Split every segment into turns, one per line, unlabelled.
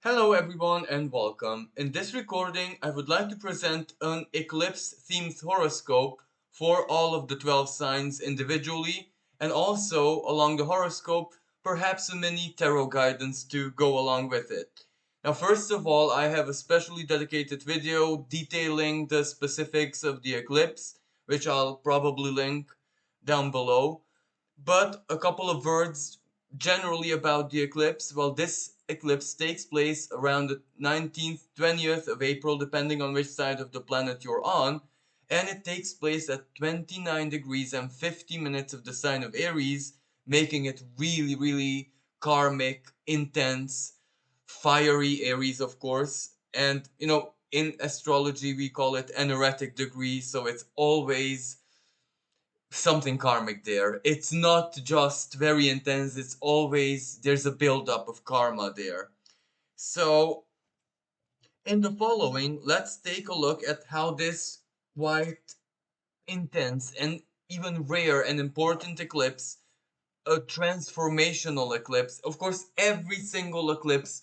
Hello everyone and welcome. In this recording, I would like to present an eclipse themed horoscope for all of the 12 signs individually and also along the horoscope, perhaps a mini tarot guidance to go along with it. Now first of all, I have a specially dedicated video detailing the specifics of the eclipse, which I'll probably link down below. But a couple of words generally about the eclipse. Well, this eclipse takes place around the 19th, 20th of April, depending on which side of the planet you're on. And it takes place at 29 degrees and 50 minutes of the sign of Aries, making it really, really karmic, intense, fiery Aries, of course. And, in astrology, we call it an erratic degree, so it's always something karmic there. It's not just very intense, it's always there's a buildup of karma there. So, in the following, let's take a look at how this quite intense and even rare and important eclipse, a transformational eclipse. Of course, every single eclipse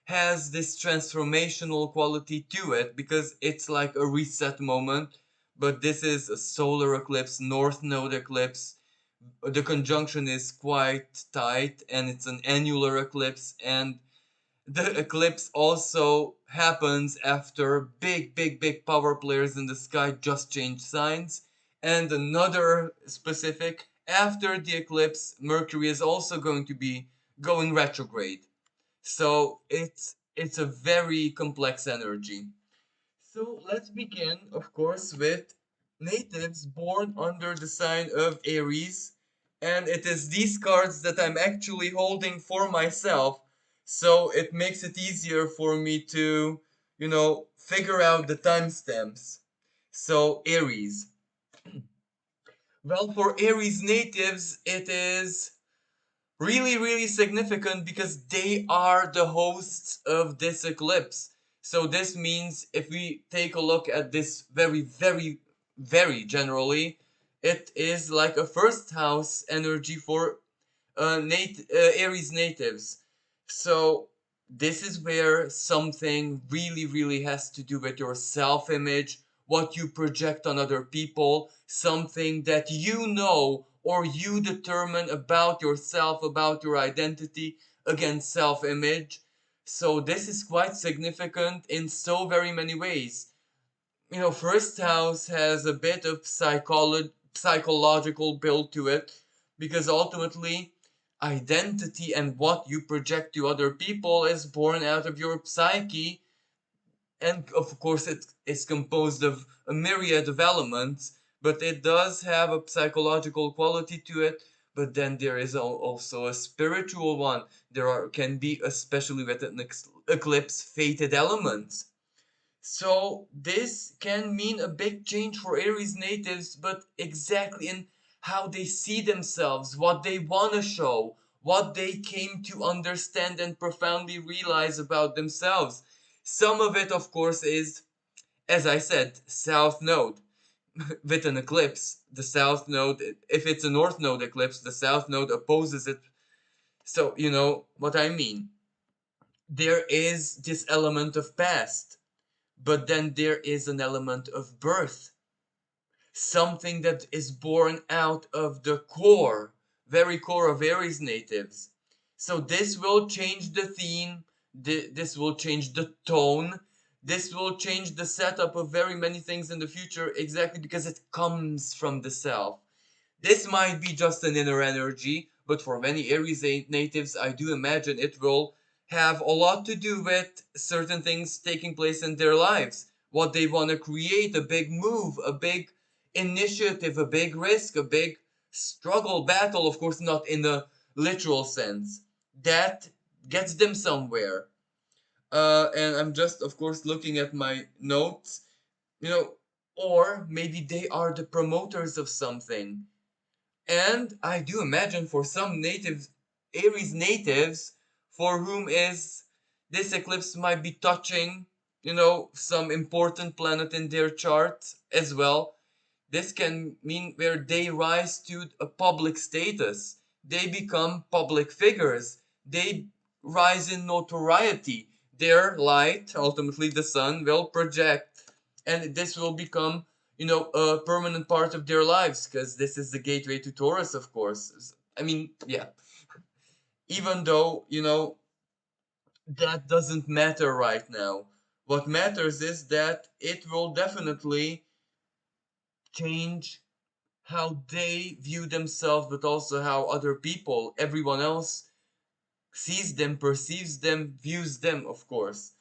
has this transformational quality to it because it's like a reset moment. But this is a solar eclipse, north node eclipse. The conjunction is quite tight and it's an annular eclipse, and the eclipse also happens after big power players in the sky just changed signs. And another specific, after the eclipse, Mercury is also going to be going retrograde. So it's a very complex energy. So let's begin, of course, with natives born under the sign of Aries. And it is these cards that I'm actually holding for myself. So it makes it easier for me to, figure out the timestamps. So Aries. Well, for Aries natives, it is really, really significant because they are the hosts of this eclipse. So this means if we take a look at this very generally, it is like a first house energy for Aries natives. So this is where something really has to do with your self-image, what you project on other people, something that you know or you determine about yourself, about your identity, against self-image. So this is quite significant in so very many ways. First house has a bit of psychological build to it because ultimately identity and what you project to other people is born out of your psyche, and of course it is composed of a myriad of elements, but it does have a psychological quality to it. But then there is also a spiritual one. There can be, especially with an eclipse, fated elements. So this can mean a big change for Aries natives, but exactly in how they see themselves, what they want to show, what they came to understand and profoundly realize about themselves. Some of it, of course, is, as I said, south node. With an eclipse, the south node, if it's a north node eclipse, the south node opposes it. So, you know what I mean. There is this element of past, but then there is an element of birth, something that is born out of the core, very core of Aries natives. So this will change the theme, this will change the tone, this will change the setup of very many things in the future, exactly because it comes from the self. This might be just an inner energy, but for many Aries natives, I do imagine it will have a lot to do with certain things taking place in their lives. What they want to create, a big move, a big initiative, a big risk, a big struggle, battle, of course, not in the literal sense. That gets them somewhere. And I'm just, of course, looking at my notes, you know, or maybe they are the promoters of something. And I do imagine for some natives, Aries natives, for whom is this eclipse might be touching, some important planet in their chart as well. This can mean where they rise to a public status. They become public figures. They rise in notoriety. their light, ultimately the sun, will project, and this will become, a permanent part of their lives, because this is the gateway to Taurus, of course. I mean, yeah. Even though, that doesn't matter right now. What matters is that it will definitely change how they view themselves, but also how other people, everyone else, sees them, perceives them, views them, of course.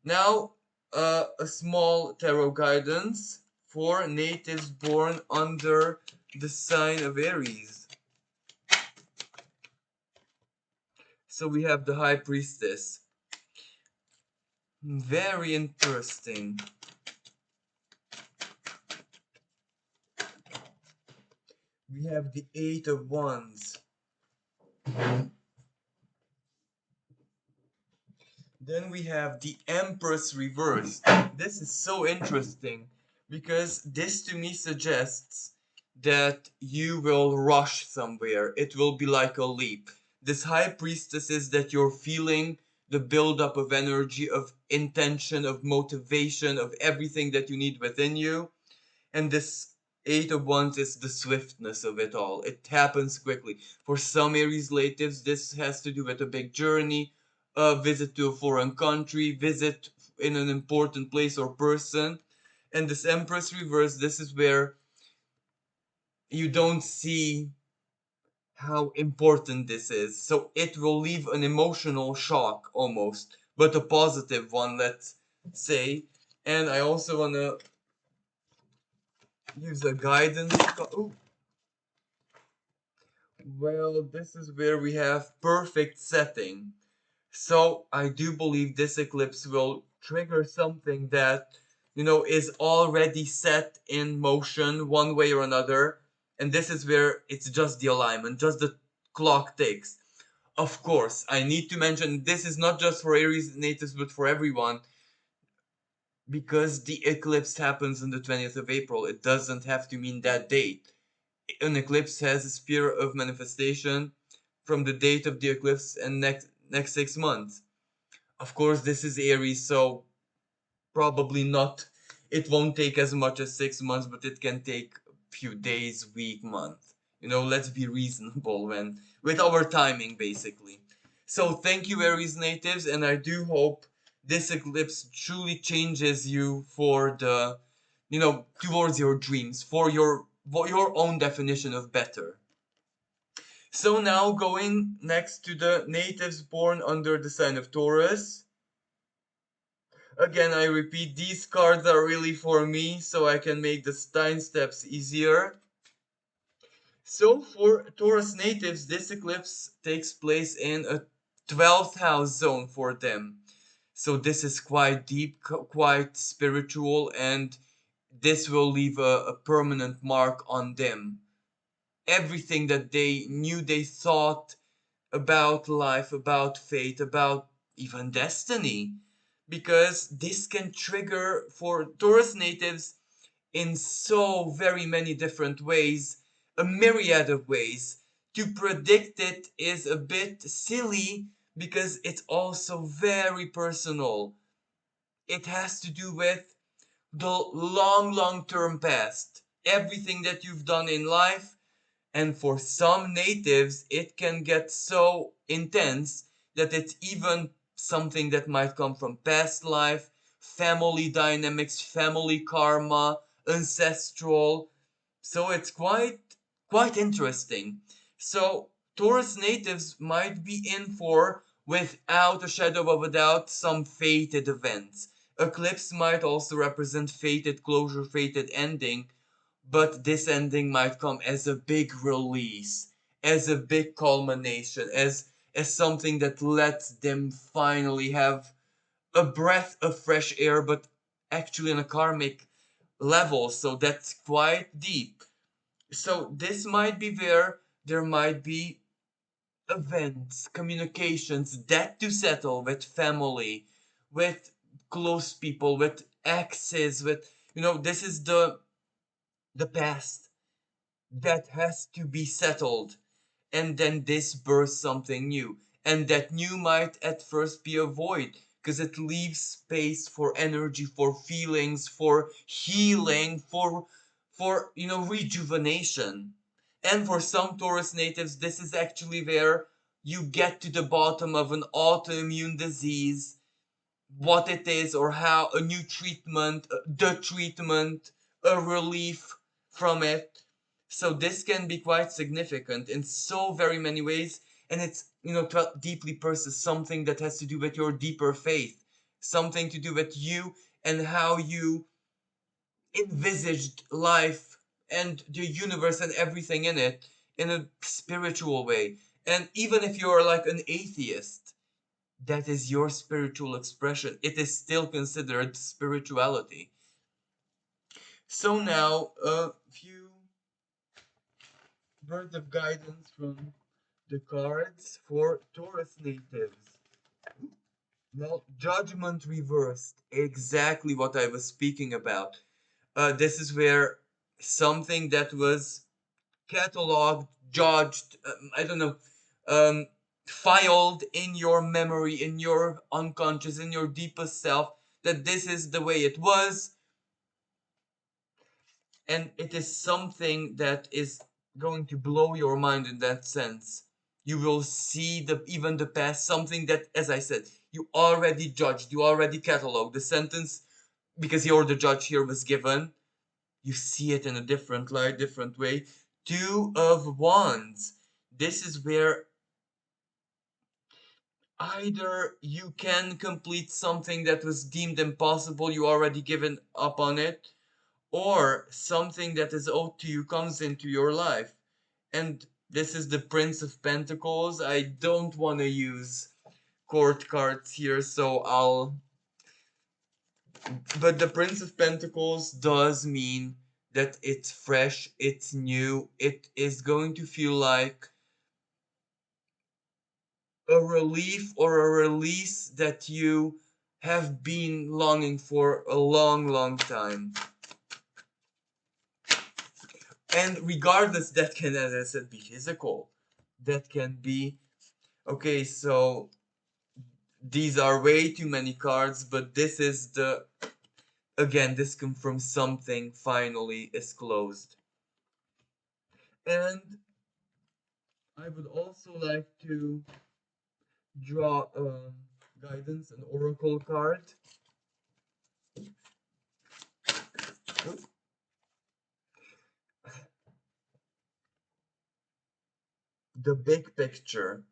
Now, a small tarot guidance for natives born under the sign of Aries. So we have the High Priestess. Very interesting. We have the Eight of Wands. Then we have the Empress reversed. This is so interesting because this to me suggests that you will rush somewhere. It will be like a leap. This High Priestess is that you're feeling the buildup of energy, of intention, of motivation, of everything that you need within you. And this Eight of Wands is the swiftness of it all. It happens quickly. For some Aries natives, this has to do with a big journey, a visit to a foreign country, visit in an important place or person. And this Empress reverse, this is where you don't see how important this is. So it will leave an emotional shock almost, but a positive one, let's say. And I also want to use a guidance. Ooh. Well, this is where we have perfect setting. So I do believe this eclipse will trigger something that, is already set in motion one way or another. And this is where it's just the alignment, just the clock ticks. Of course, I need to mention this is not just for Aries natives, but for everyone. Because the eclipse happens on the 20th of April, it doesn't have to mean that date. An eclipse has a sphere of manifestation from the date of the eclipse and next 6 months. Of course, this is Aries, so probably not. It won't take as much as 6 months, but it can take a few days, week, month. Let's be reasonable when with our timing, basically. So thank you, Aries natives, and I do hope this eclipse truly changes you for the, towards your dreams, for your own definition of better. So now going next to the natives born under the sign of Taurus. Again, I repeat, these cards are really for me, so I can make the time steps easier. So for Taurus natives, this eclipse takes place in a 12th house zone for them. So this is quite deep, quite spiritual, and this will leave a permanent mark on them. Everything that they knew, they thought about life, about fate, about even destiny. Because this can trigger for Taurus natives in so very many different ways, a myriad of ways. To predict it is a bit silly because it's also very personal. It has to do with the long term past, everything that you've done in life. And for some natives, it can get so intense that it's even something that might come from past life, family dynamics, family karma, ancestral. So it's quite interesting. So Taurus natives might be in for, without a shadow of a doubt, some fated events. Eclipse might also represent fated closure, fated ending, but this ending might come as a big release, as a big culmination, as something that lets them finally have a breath of fresh air, but actually on a karmic level, so that's quite deep. So this might be where there might be events, communications, debt to settle with family, with close people, with exes, with, this is the past that has to be settled, and then this births something new, and that new might at first be a void, because it leaves space for energy, for feelings, for healing, for rejuvenation. And for some Taurus natives, this is actually where you get to the bottom of an autoimmune disease, what it is, or how a new treatment, the treatment, a relief from it. So this can be quite significant in so very many ways, and it's deeply personal, something that has to do with your deeper faith, something to do with you and how you envisaged life and the universe and everything in it in a spiritual way. And even if you're like an atheist, that is your spiritual expression. It is still considered spirituality. So now a few words of guidance from the cards for Taurus natives. Well, judgment reversed, exactly what I was speaking about. This is where something that was cataloged, judged, I don't know, um, filed in your memory, in your unconscious, in your deepest self, that this is the way it was, and it is something that is going to blow your mind in that sense. You will see even the past, something that, as I said, you already judged, you already cataloged. The sentence, because you're the judge here, was given. You see it in a different light, different way. Two of Wands. This is where either you can complete something that was deemed impossible, you already given up on it, or something that is owed to you comes into your life. And this is the Prince of Pentacles. I don't want to use court cards here, but the Prince of Pentacles does mean that it's fresh, it's new, it is going to feel like a relief or a release that you have been longing for a long, long time. And regardless, that can, as I said, be physical. That can be, okay, so these are way too many cards, but this is again, this confirms something finally is closed. And I would also like to draw guidance, an oracle card. The big picture.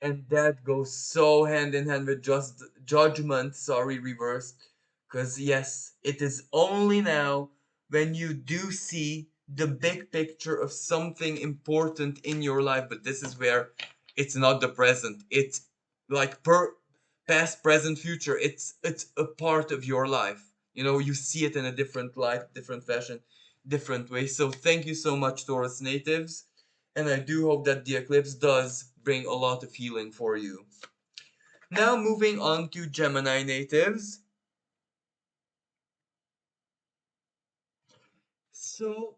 And that goes so hand in hand with just judgment, sorry, reversed. Because yes, it is only now when you do see the big picture of something important in your life, but this is where it's not the present. It's like past, present, future. It's a part of your life. You see it in a different light, different fashion, different way. So thank you so much, Taurus natives. And I do hope that the eclipse does bring a lot of healing for you. Now moving on to Gemini natives. So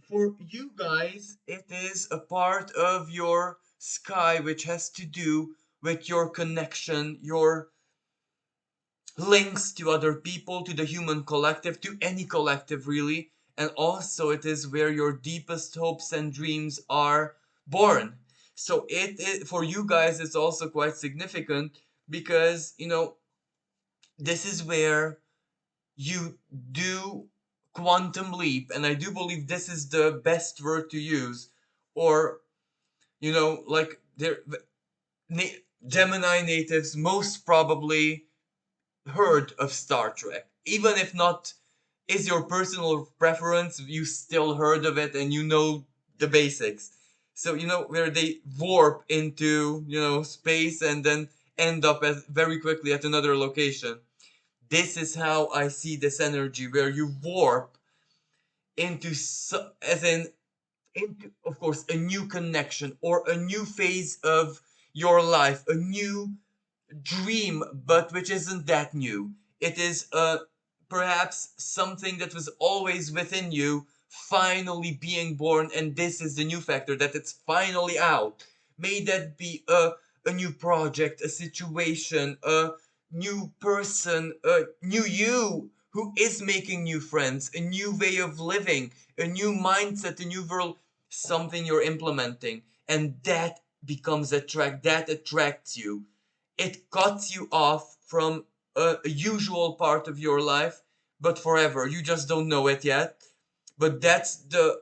for you guys, it is a part of your sky which has to do with your connection, your links to other people, to the human collective, to any collective really. And also it is where your deepest hopes and dreams are born. So for you guys, it's also quite significant because, this is where you do quantum leap. And I do believe this is the best word to use. Or, like Gemini natives most probably heard of Star Trek. Even if not is your personal preference, you still heard of it and you know the basics. So, where they warp into, space and then end up very quickly at another location. This is how I see this energy, where you warp into, into, of course, a new connection or a new phase of your life, a new dream, but which isn't that new. It is perhaps something that was always within you, finally being born, and this is the new factor, that it's finally out. May that be a new project, a situation, a new person, a new you who is making new friends, a new way of living, a new mindset, a new world, something you're implementing. And that that attracts you. It cuts you off from a usual part of your life, but forever. You just don't know it yet. But that's the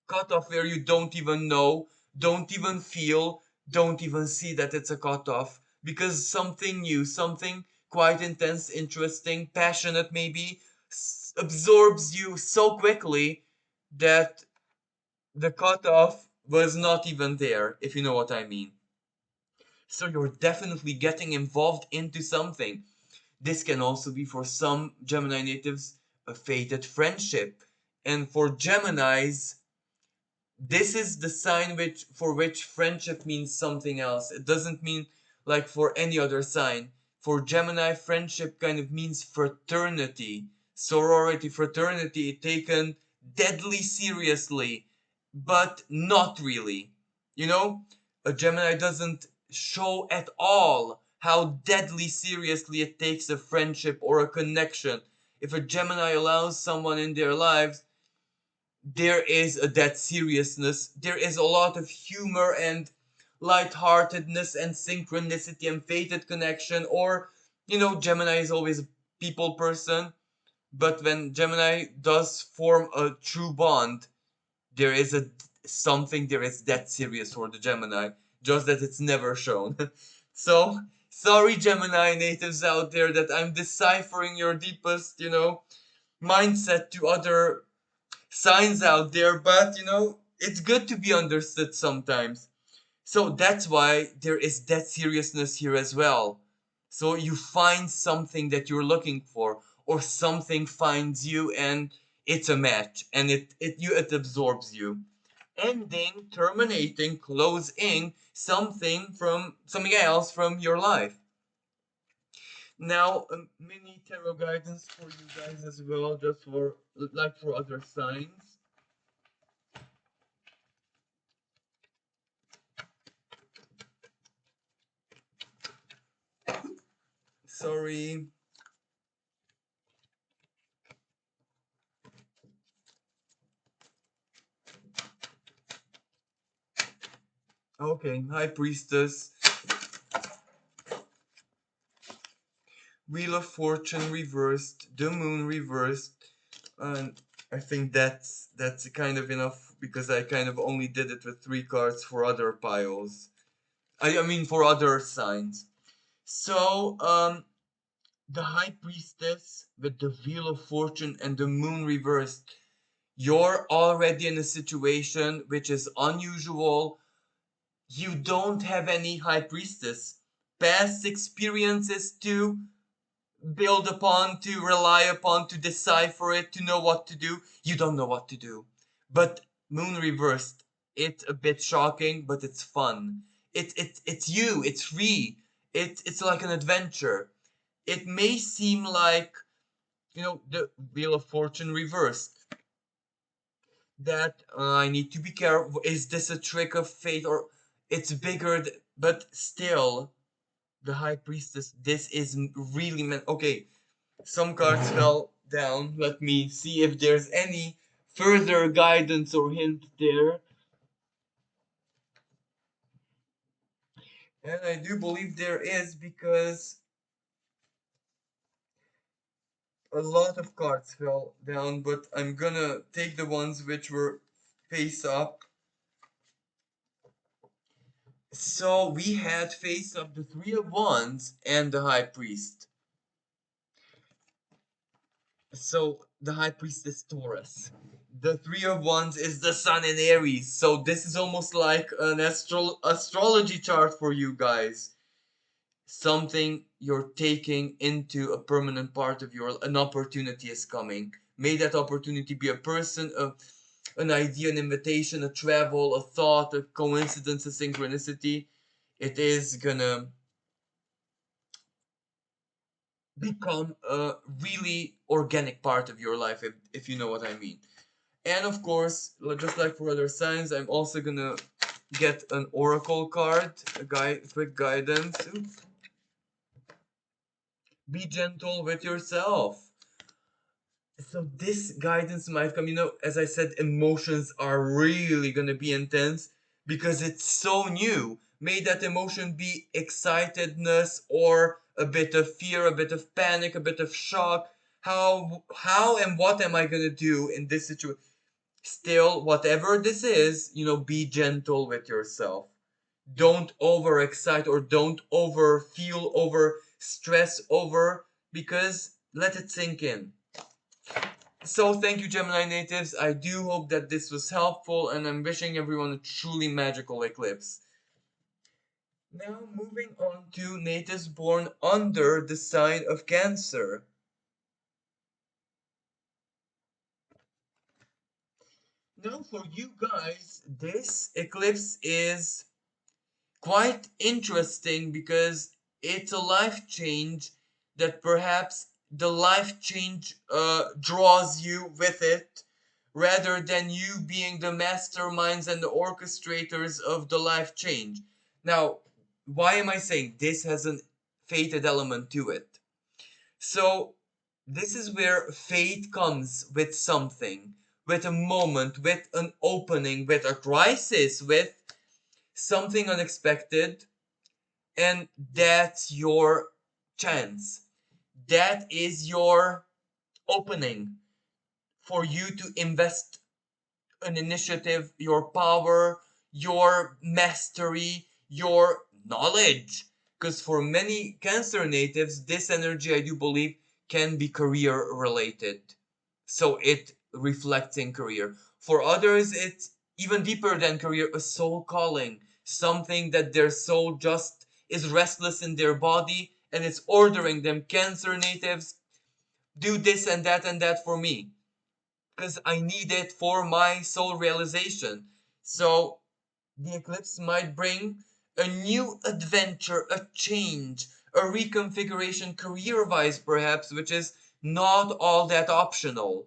cutoff where you don't even know, don't even feel, don't even see that it's a cutoff. Because something new, something quite intense, interesting, passionate maybe, absorbs you so quickly that the cutoff was not even there, if you know what I mean. So you're definitely getting involved into something. This can also be for some Gemini natives a fated friendship. And for Geminis, this is the sign for which friendship means something else. It doesn't mean like for any other sign. For Gemini, friendship kind of means fraternity, sorority, fraternity taken deadly seriously, but not really. You know, a Gemini doesn't show at all how deadly seriously it takes a friendship or a connection. If a Gemini allows someone in their lives, there is that seriousness. There is a lot of humor and lightheartedness and synchronicity and fated connection. Or, Gemini is always a people person, but when Gemini does form a true bond, there is there is that serious for the Gemini, just that it's never shown. So, sorry, Gemini natives out there, that I'm deciphering your deepest, mindset to other signs out there, but it's good to be understood sometimes. So that's why there is that seriousness here as well. So you find something that you're looking for, or something finds you, and it's a match, and it absorbs you. Ending, terminating, closing something else from your life. Now, a mini tarot guidance for you guys as well, just for like for other signs. Sorry. Okay, High Priestess, Wheel of Fortune reversed, the Moon reversed, and I think that's kind of enough, because I kind of only did it with 3 cards for other piles. I mean for other signs. So, the High Priestess with the Wheel of Fortune and the Moon reversed. You're already in a situation which is unusual. You don't have any High Priestess. Past experiences to build upon, to rely upon, to decipher it, to know what to do. You don't know what to do. But Moon reversed. It's a bit shocking, but it's fun. It's you. It's free. It's like an adventure. It may seem like, the Wheel of Fortune reversed, that I need to be careful. Is this a trick of fate, or it's bigger? But still, the High Priestess. This is really meant. Okay, some cards fell down. Let me see if there's any further guidance or hint there. And I do believe there is, because a lot of cards fell down, but I'm gonna take the ones which were face up. So we had face up the Three of Wands and the High Priest. So the High Priest is Taurus. The Three of Wands is the Sun in Aries. So this is almost like an astrology chart for you guys. Something you're taking into a permanent part of an opportunity is coming. May that opportunity be a person, an idea, an invitation, a travel, a thought, a coincidence, a synchronicity. It is gonna become a really organic part of your life, if you know what I mean. And of course, just like for other signs, I'm also gonna get an oracle card, a quick guidance. Oops. Be gentle with yourself. So this guidance might come, as I said, emotions are really gonna be intense because it's so new. May that emotion be excitedness or a bit of fear, a bit of panic, a bit of shock. How and what am I gonna do in this situation? Still, whatever this is, be gentle with yourself. Don't overexcite or don't over feel, over stress over, because let it sink in. So thank you, Gemini natives. I do hope that this was helpful, and I'm wishing everyone a truly magical eclipse. Now moving on to natives born under the sign of Cancer. Now for you guys, this eclipse is quite interesting because it's a life change that perhaps the life change draws you with it rather than you being the masterminds and the orchestrators of the life change. Now, why am I saying this has a fated element to it? So, this is where fate comes with something, with a moment, with an opening, with a crisis, with something unexpected, and that's your chance. That is your opening for you to invest an initiative, your power, your mastery, your knowledge. Because for many Cancer natives, this energy, I do believe, can be career related. So it reflects in career. For others, it's even deeper than career, a soul calling, something that their soul just is restless in their body and it's ordering them. Cancer natives, do this and that for me because I need it for my soul realization. So the eclipse might bring a new adventure, a change, a reconfiguration career wise, perhaps, which is not all that optional.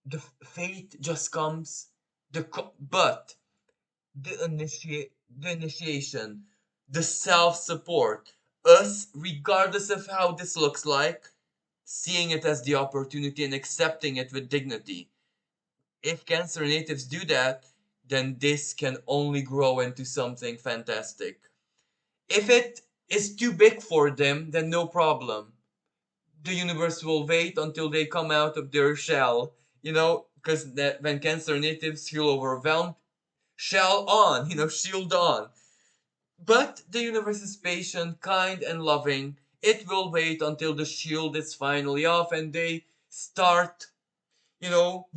The fate just comes, but the initiation, the self support, us, regardless of how this looks like, seeing it as the opportunity and accepting it with dignity. If Cancer natives do that, then this can only grow into something fantastic. If it is too big for them, then no problem. The universe will wait until they come out of their shell, because when Cancer natives feel overwhelmed, shell on, shield on. But the universe is patient, kind, and loving. It will wait until the shield is finally off and they start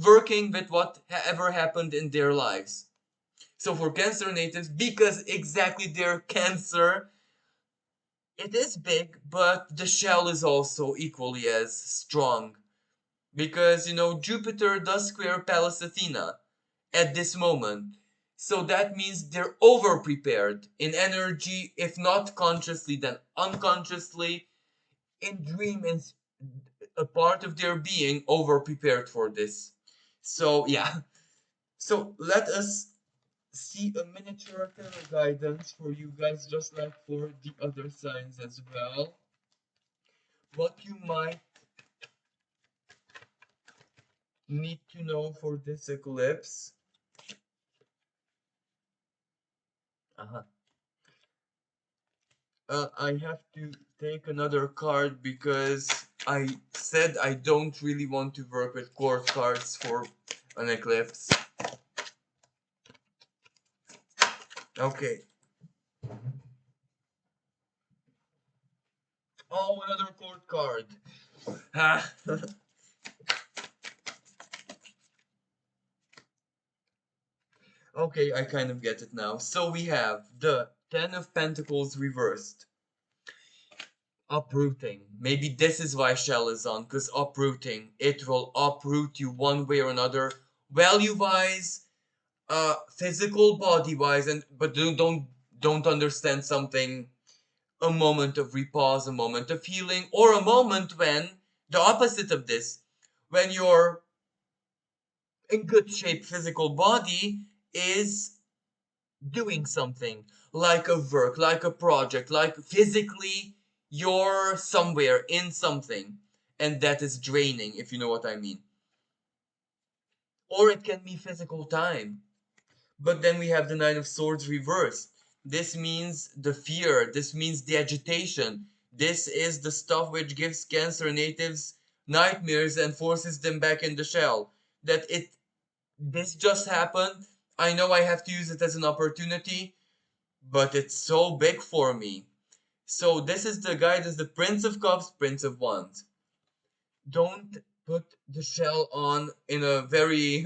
working with whatever happened in their lives. So for Cancer natives, because exactly their Cancer, it is big, but the shell is also equally as strong. Because, Jupiter does square Pallas Athena at this moment. So that means they're over prepared in energy, if not consciously, then unconsciously, in dream and a part of their being over prepared for this. So, yeah. So let us see a miniature tarot guidance for you guys, just like for the other signs as well. What you might need to know for this eclipse. Uh-huh. I have to take another card because I said I don't really want to work with court cards for an eclipse. Okay. Oh, another court card. Ah. Okay, I kind of get it now. So we have the Ten of Pentacles reversed. Uprooting. Maybe this is why Shell is on, because uprooting. It will uproot you one way or another, value-wise, physical body-wise, but don't understand something. A moment of repose, a moment of healing, or a moment when the opposite of this, when your in good shape physical body is doing something, like a work, like a project, like physically you're somewhere in something, and that is draining, if you know what I mean. Or it can be physical time. But then we have the Nine of Swords reversed. This means the fear, this means the agitation. This is the stuff which gives Cancer natives nightmares and forces them back in the shell. That this just happened. I know I have to use it as an opportunity, but it's so big for me. So this is the guidance, the Prince of Cups, Prince of Wands. Don't put the shell on in a very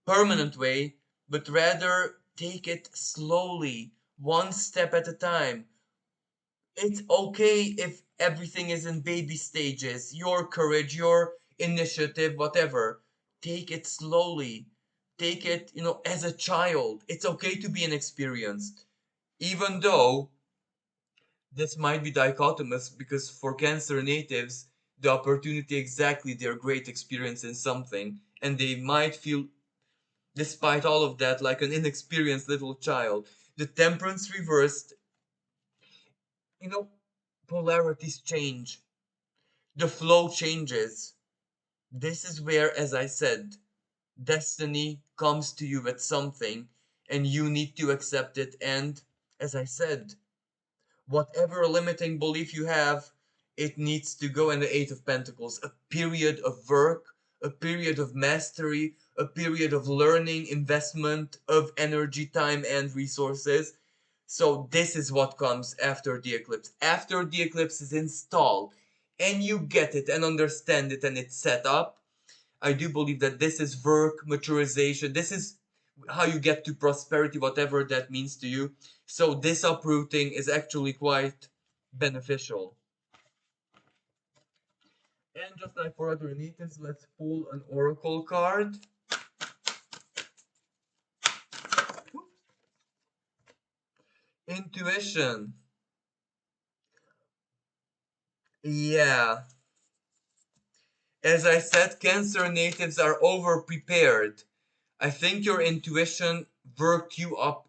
permanent way, but rather take it slowly, one step at a time. It's okay if everything is in baby stages, your courage, your initiative, whatever. Take it slowly. Take it, as a child. It's okay to be inexperienced. Even though this might be dichotomous, because for Cancer natives, the opportunity exactly their great experience in something, and they might feel, despite all of that, like an inexperienced little child. The Temperance reversed, you know, polarities change, the flow changes. This is where, as I said, destiny comes to you with something, and you need to accept it. And as I said, whatever limiting belief you have, it needs to go in the Eight of Pentacles. A period of work, a period of mastery, a period of learning, investment of energy, time, and resources. So this is what comes after the eclipse. After the eclipse is installed and you get it and understand it and it's set up, I do believe that this is work maturization. This is how you get to prosperity, whatever that means to you. So this uprooting is actually quite beneficial. And just like for other natives, let's pull an oracle card. Intuition. Yeah. As I said, Cancer natives are over prepared. I think your intuition worked you up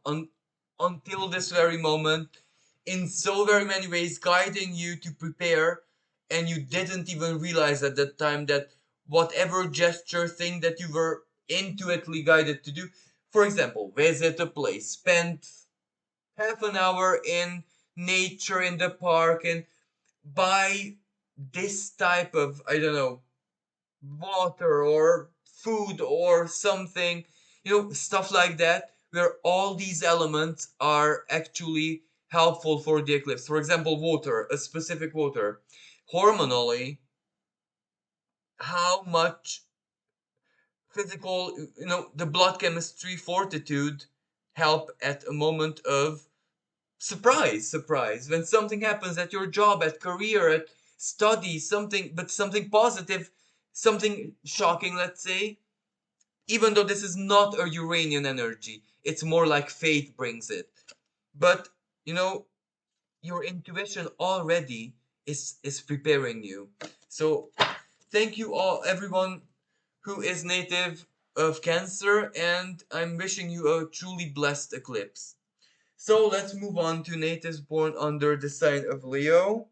until this very moment in so very many ways, guiding you to prepare, and you didn't even realize at that time that whatever gesture thing that you were intuitively guided to do, for example, visit a place, spend half an hour in nature in the park, and buy this type of, I don't know, water or food or something, stuff like that, where all these elements are actually helpful for the eclipse. For example, water, a specific water. Hormonally, how much physical, the blood chemistry, fortitude help at a moment of surprise, when something happens at your job, at career, at study, something, but something positive, something shocking, let's say. Even though this is not a Uranian energy, it's more like fate brings it. But you know, your intuition already is preparing you. So thank you all, everyone who is native of Cancer, and I'm wishing you a truly blessed eclipse. So let's move on to natives born under the sign of Leo.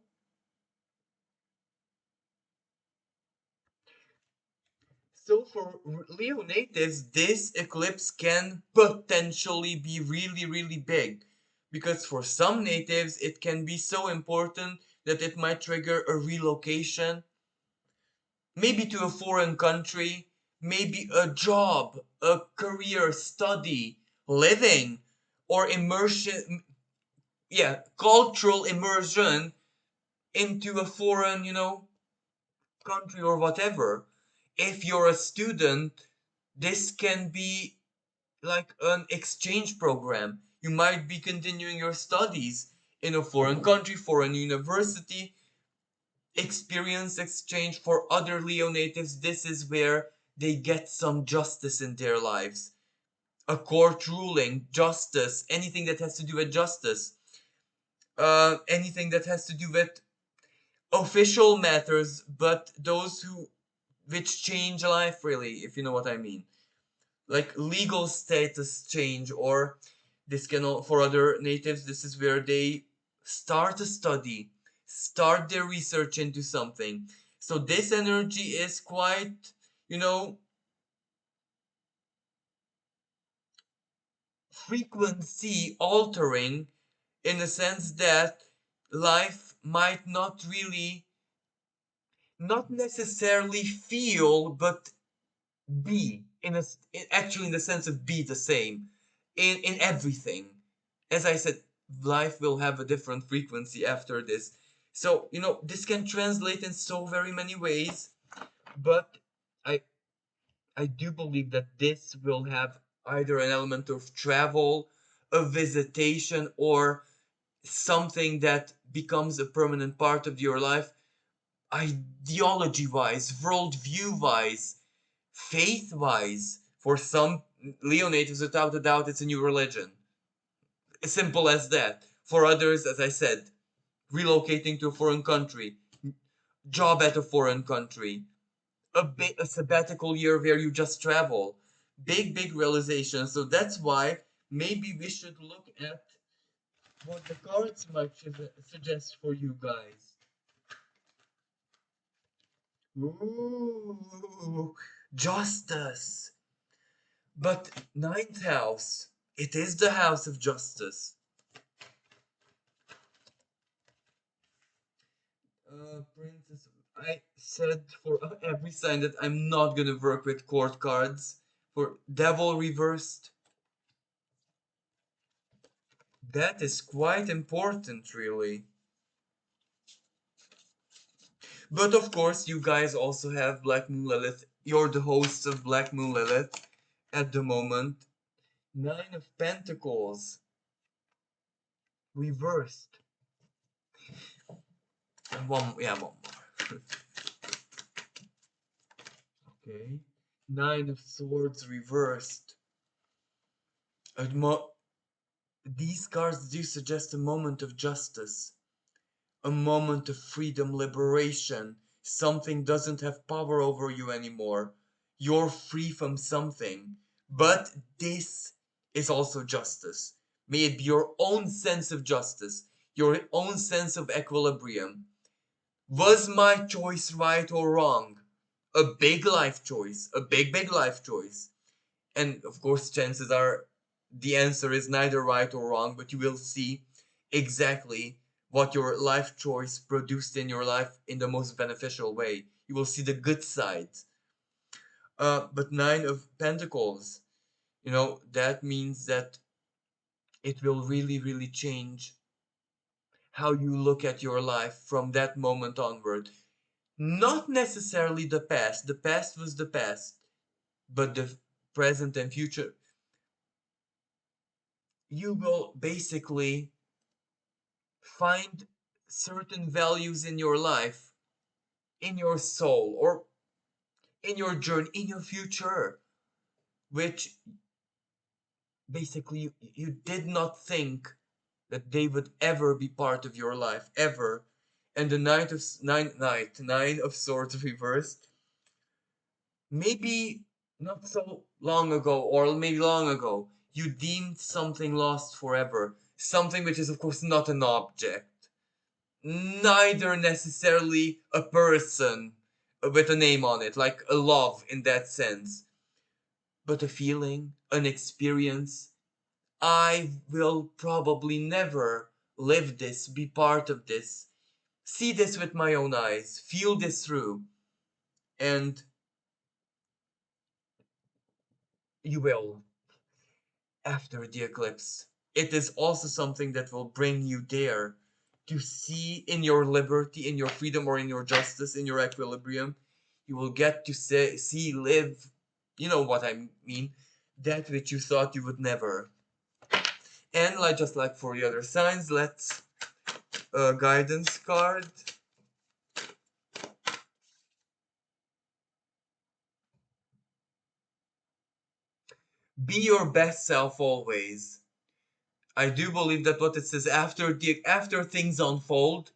So for Leo natives, this eclipse can potentially be really, really big. Because for some natives, it can be so important that it might trigger a relocation, maybe to a foreign country, maybe a job, a career, study, living, or immersion, yeah, cultural immersion into a foreign, country or whatever. If you're a student, this can be like an exchange program. You might be continuing your studies in a foreign country, foreign university, experience exchange for other Leo natives. This is where they get some justice in their lives. A court ruling, justice, anything that has to do with justice, anything that has to do with official matters, but those who which change life really, if you know what I mean. Like legal status change, or This can, for other natives, this is where they start a study, start their research into something. So this energy is quite, you know, frequency altering, in the sense that life might not really, not necessarily feel, but be actually in the sense of be the same in everything. As I said, life will have a different frequency after this. So this can translate in so very many ways, but i I do believe that this will have either an element of travel, a visitation, or something that becomes a permanent part of your life, ideology wise, worldview wise, faith wise. For some Leo natives, without a doubt, it's a new religion. As simple as that. For others, as I said, relocating to a foreign country, job at a foreign country, a sabbatical year where you just travel. Big realization. So that's why maybe we should look at what the cards might suggest for you guys. Ooh, justice. But ninth house, it is the house of justice. Princess, I said for every sign that I'm not gonna work with court cards. For devil reversed, that is quite important, really. But of course, you guys also have Black Moon Lilith. You're the hosts of Black Moon Lilith at the moment. Nine of Pentacles reversed. And one more. Okay. Nine of Swords reversed. These cards do suggest a moment of justice, a moment of freedom, liberation. Something doesn't have power over you anymore. You're free from something. But this is also justice. May it be your own sense of justice, your own sense of equilibrium. Was my choice right or wrong? A big life choice, a big life choice. And of course, chances are the answer is neither right or wrong, but you will see exactly what your life choice produced in your life in the most beneficial way. You will see the good sides. But Nine of Pentacles, that means that it will really change how you look at your life from that moment onward. Not necessarily the past. The past was the past, but the present and future. You will basically find certain values in your life, in your soul, or in your journey, in your future, which basically you did not think that they would ever be part of your life, ever. And the nine of swords reversed, maybe not so long ago, or maybe long ago, you deemed something lost forever. Something which is, of course, not an object, neither necessarily a person with a name on it, like a love in that sense, but a feeling, an experience. I will probably never live this, be part of this, see this with my own eyes, feel this through, and you will after the eclipse. It is also something that will bring you there to see in your liberty, in your freedom, or in your justice, in your equilibrium. You will get to see, live, you know what I mean, that which you thought you would never. And just like for the other signs, let's guidance card. Be your best self always. I do believe that what it says after things unfold,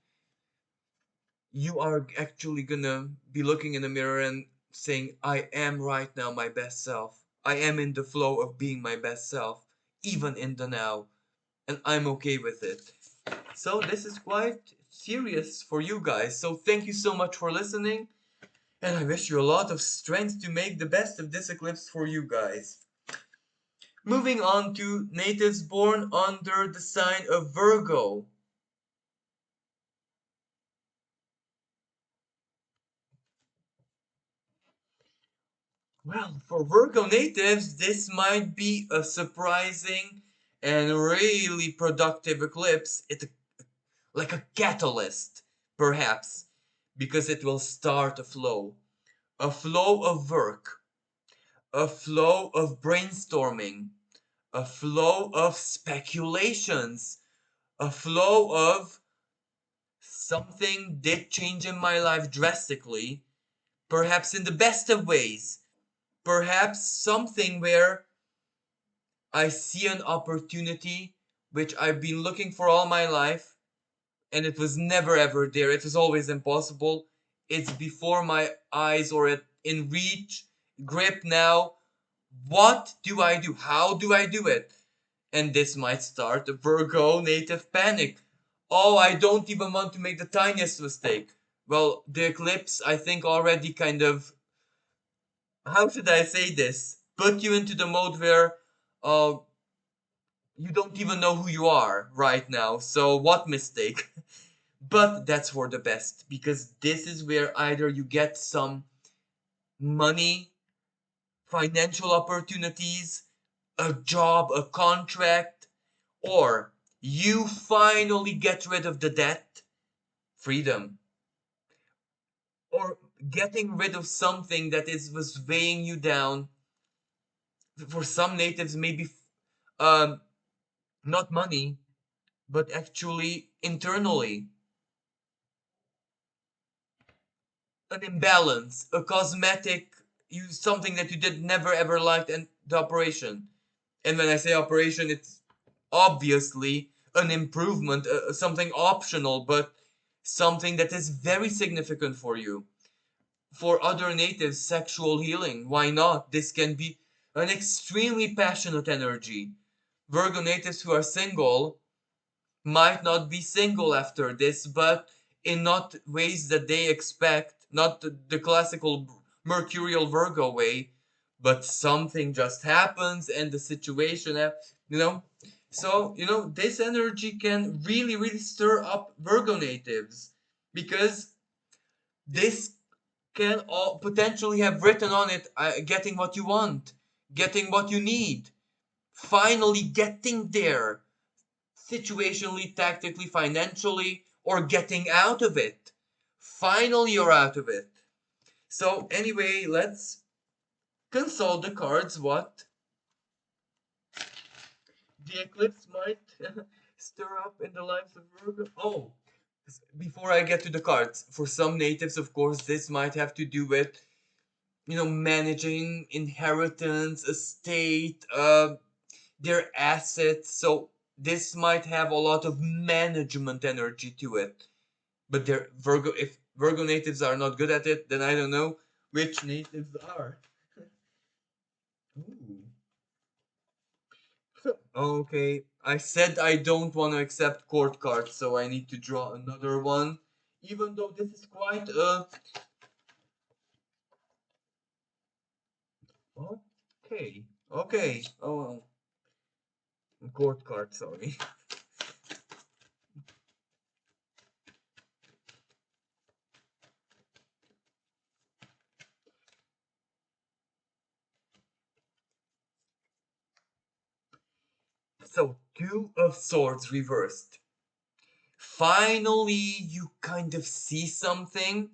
you are actually gonna be looking in the mirror and saying, I am right now my best self. I am in the flow of being my best self. even in the now, and I'm okay with it. So this is quite serious for you guys. So thank you so much for listening, and I wish you a lot of strength to make the best of this eclipse for you guys. Moving on to natives born under the sign of Virgo. Well, for Virgo natives, this might be a surprising and really productive eclipse. It's like a catalyst, perhaps, because it will start a flow of work, a flow of brainstorming, a flow of speculations, a flow of something did change in my life drastically, perhaps in the best of ways, perhaps something where I see an opportunity which I've been looking for all my life and it was never ever there. It was always impossible. It's before my eyes or in reach, grip now. What do I do? How do I do it? And this might start a Virgo native panic. Oh, I don't even want to make the tiniest mistake. Well, the eclipse, I think, already kind of, how should I say this? Put you into the mode where uh, you don't even know who you are right now. So, what mistake? But that's for the best because this is where either you get some money, financial opportunities, a job, a contract, or you finally get rid of the debt, freedom, or getting rid of something that was weighing you down. For some natives, maybe um, not money, but actually internally, an imbalance, a cosmetic, something that you did never ever liked, and the operation. And when I say operation, it's obviously an improvement, something optional, but something that is very significant for you. For other natives, sexual healing, why not? This can be an extremely passionate energy. Virgo natives who are single might not be single after this, but in not ways that they expect, not the classical mercurial Virgo way, but something just happens and the situation, you know. So, this energy can really, really stir up Virgo natives because this can all potentially have written on it getting what you want, getting what you need, finally getting there situationally, tactically, financially, or getting out of it. Finally, you're out of it. So, anyway, let's consult the cards. What the eclipse might stir up in the lives of Virgo. Oh, before I get to the cards, for some natives, of course, this might have to do with, managing inheritance, estate, their assets. So this might have a lot of management energy to it. But if Virgo natives are not good at it, then I don't know which natives are. Ooh. Okay, I said I don't want to accept court cards, so I need to draw another one. Even though this is quite a... Okay, okay. Oh, court card, sorry. So, Two of Swords reversed. Finally, you kind of see something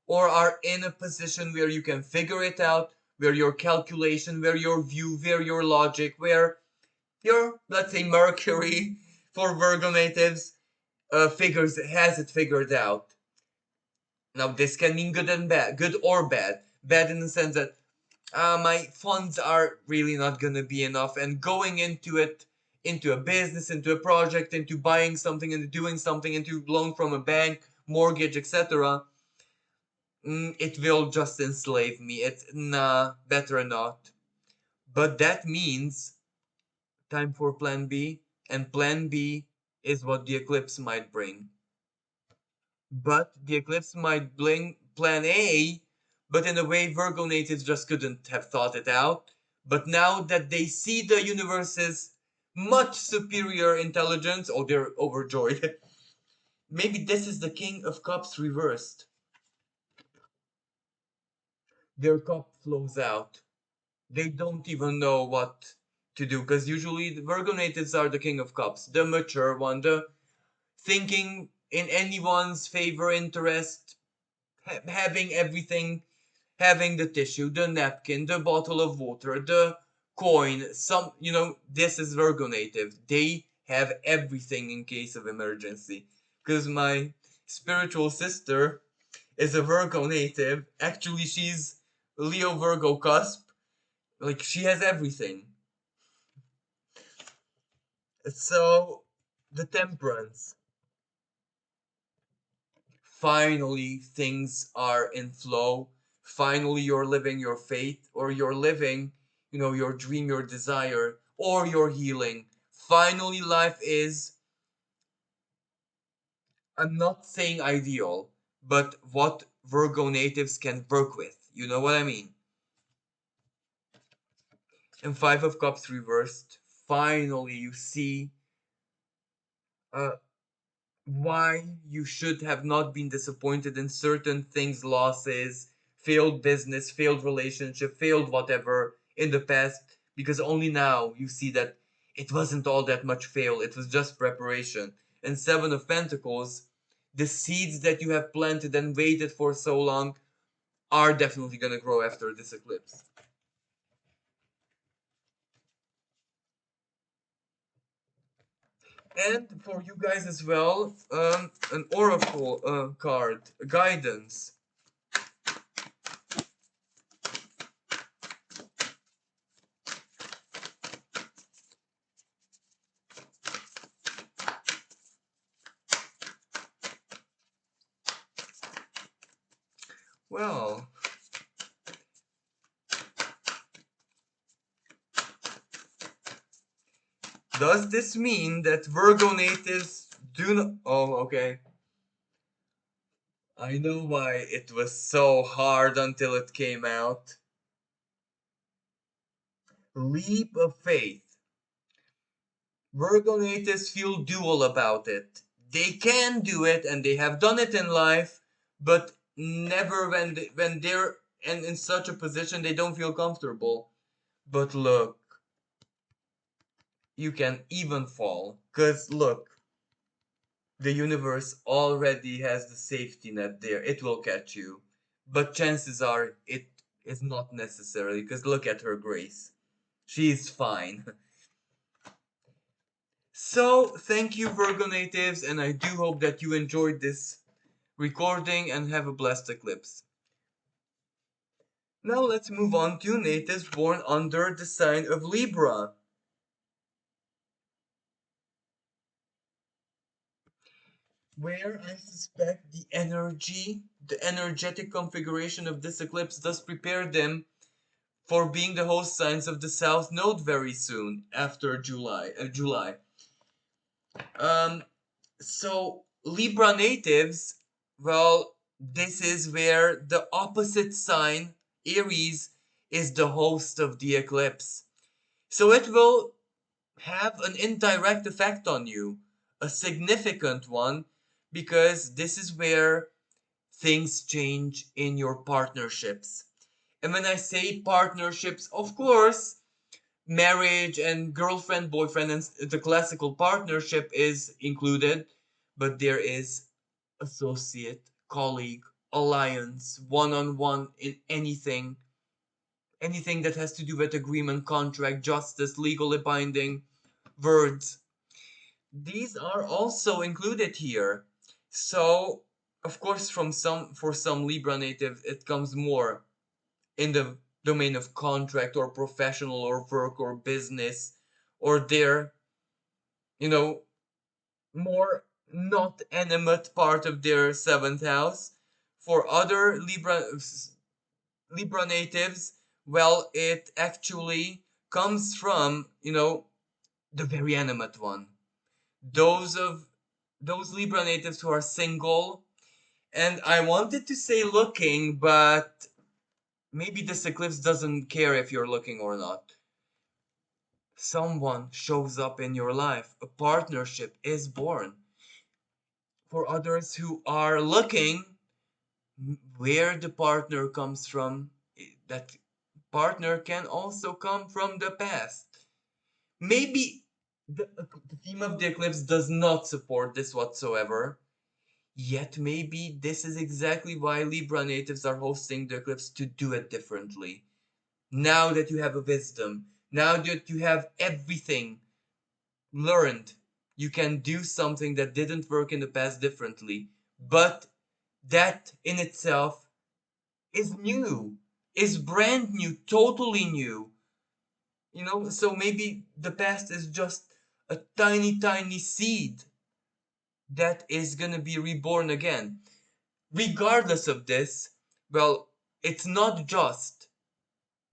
or are in a position where you can figure it out, where your calculation, where your view, where your logic, where your, let's say, Mercury for Virgo natives has it figured out. Now, this can mean good and bad, good or bad. Bad in the sense that my funds are really not gonna be enough, and going into it, into a business, into a project, into buying something, into doing something, into loan from a bank, mortgage, etc. It will just enslave me. It's nah, better not. But that means time for plan B, and plan B is what the eclipse might bring. But the eclipse might bring plan A, but in a way Virgo natives just couldn't have thought it out. But now that they see the universe's much superior intelligence, oh, they're overjoyed. Maybe this is the King of Cups reversed. Their cup flows out. They don't even know what to do, because usually the Virgo natives are the King of Cups, the mature one, the thinking in anyone's favor, interest, having everything, having the tissue, the napkin, the bottle of water, the coin, this is Virgo native. They have everything in case of emergency. Because my spiritual sister is a Virgo native. Actually, she's Leo Virgo cusp. Like, she has everything. So, the temperance. Finally, things are in flow. Finally, you're living your faith, or you're living, your dream, your desire, or your healing. Finally, life is, I'm not saying ideal, but what Virgo natives can work with. You know what I mean? And Five of Cups reversed. Finally, you see uh, why you should have not been disappointed in certain things, losses, failed business, failed relationship, failed whatever in the past, because only now you see that it wasn't all that much fail, it was just preparation. And Seven of Pentacles, the seeds that you have planted and waited for so long are definitely going to grow after this eclipse. And for you guys as well, an oracle card, guidance. Well, does this mean that Virgo natives do not? Oh, okay. I know why it was so hard until it came out. Leap of faith. Virgo natives feel dual about it. They can do it and they have done it in life, but never when they're in such a position they don't feel comfortable. But look, you can even fall. Cause look, the universe already has the safety net there. It will catch you. But chances are it is not necessarily, because look at her Grace. She is fine. So, thank you, Virgo natives, and I do hope that you enjoyed this recording and have a blessed eclipse. Now, let's move on to natives born under the sign of Libra. Where I suspect the energetic configuration of this eclipse does prepare them for being the host signs of the South Node very soon after July. Um, so Libra natives, well, this is where the opposite sign, Aries, is the host of the eclipse. So it will have an indirect effect on you, a significant one, because this is where things change in your partnerships. And when I say partnerships, of course, marriage and girlfriend, boyfriend, and the classical partnership is included, but there is associate, colleague, alliance, one on one in anything that has to do with agreement, contract, justice, legally binding words. These are also included here. So, of course, for some Libra native, it comes more in the domain of contract or professional or work or business, or their, you know, more not animate part of their seventh house. For other Libra natives, well, it actually comes from, the very animate one. Those Libra natives who are single, and I wanted to say looking, but maybe this eclipse doesn't care if you're looking or not. Someone shows up in your life, a partnership is born. For others who are looking, where the partner comes from, that partner can also come from the past. Maybe the theme of the eclipse does not support this whatsoever. Yet maybe this is exactly why Libra natives are hosting the eclipse, to do it differently. Now that you have a wisdom, now that you have everything learned, you can do something that didn't work in the past differently. But that in itself is new, is brand new, totally new. So maybe the past is just a tiny, tiny seed that is gonna be reborn again. Regardless of this, well, it's not just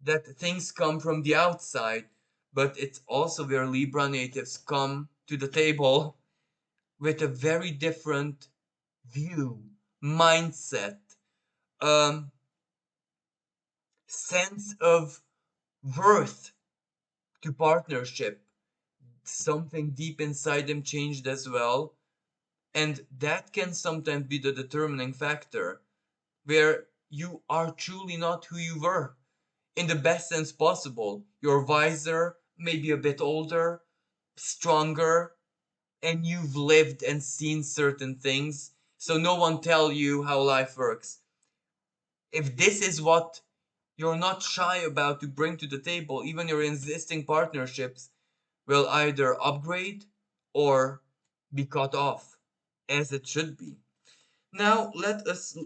that things come from the outside, but it's also where Libra natives come to the table with a very different view, mindset, um, sense of worth to partnership. Something deep inside them changed as well, and that can sometimes be the determining factor, where you are truly not who you were in the best sense possible. You're wiser, maybe a bit older, stronger, and you've lived and seen certain things, so no one tell you how life works. If this is what you're not shy about to bring to the table, even your existing partnerships will either upgrade or be cut off, as it should be. Now, let us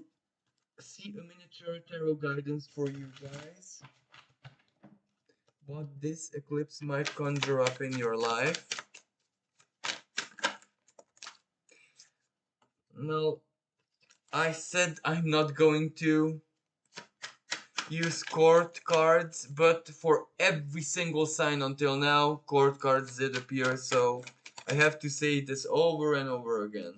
see a miniature tarot guidance for you guys. What this eclipse might conjure up in your life. Now, I said I'm not going to use court cards, but for every single sign until now, court cards did appear, so I have to say this over and over again.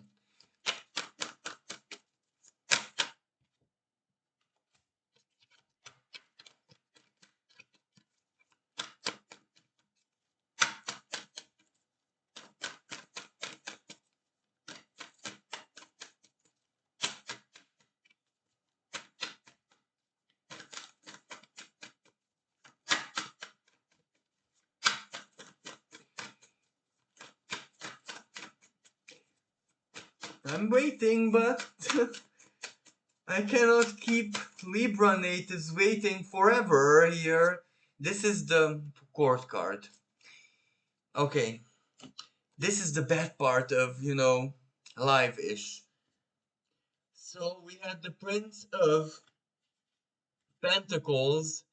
I'm waiting, but I cannot keep Libra natives waiting forever here. This is the court card. Okay, this is the bad part of, live-ish. So we had the Prince of Pentacles,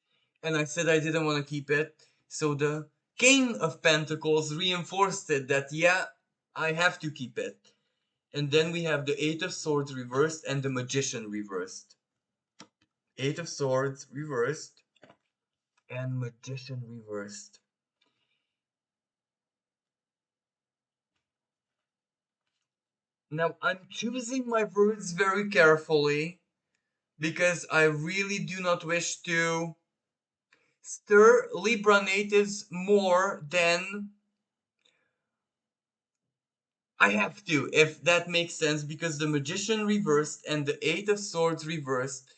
and I said I didn't want to keep it. So the King of Pentacles reinforced it that, yeah, I have to keep it. And then we have the Eight of Swords reversed and the Magician reversed. Eight of Swords reversed and Magician reversed. Now I'm choosing my words very carefully because I really do not wish to stir Libra natives more than I have to, if that makes sense, because the Magician reversed and the Eight of Swords reversed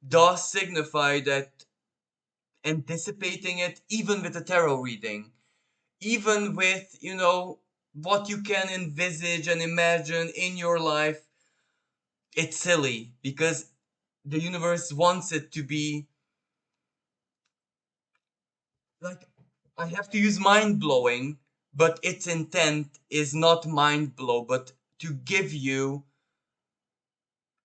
does signify that anticipating it, even with a tarot reading, even with, what you can envisage and imagine in your life, it's silly because the universe wants it to be like, I have to use mind blowing, but its intent is not mind blow, but to give you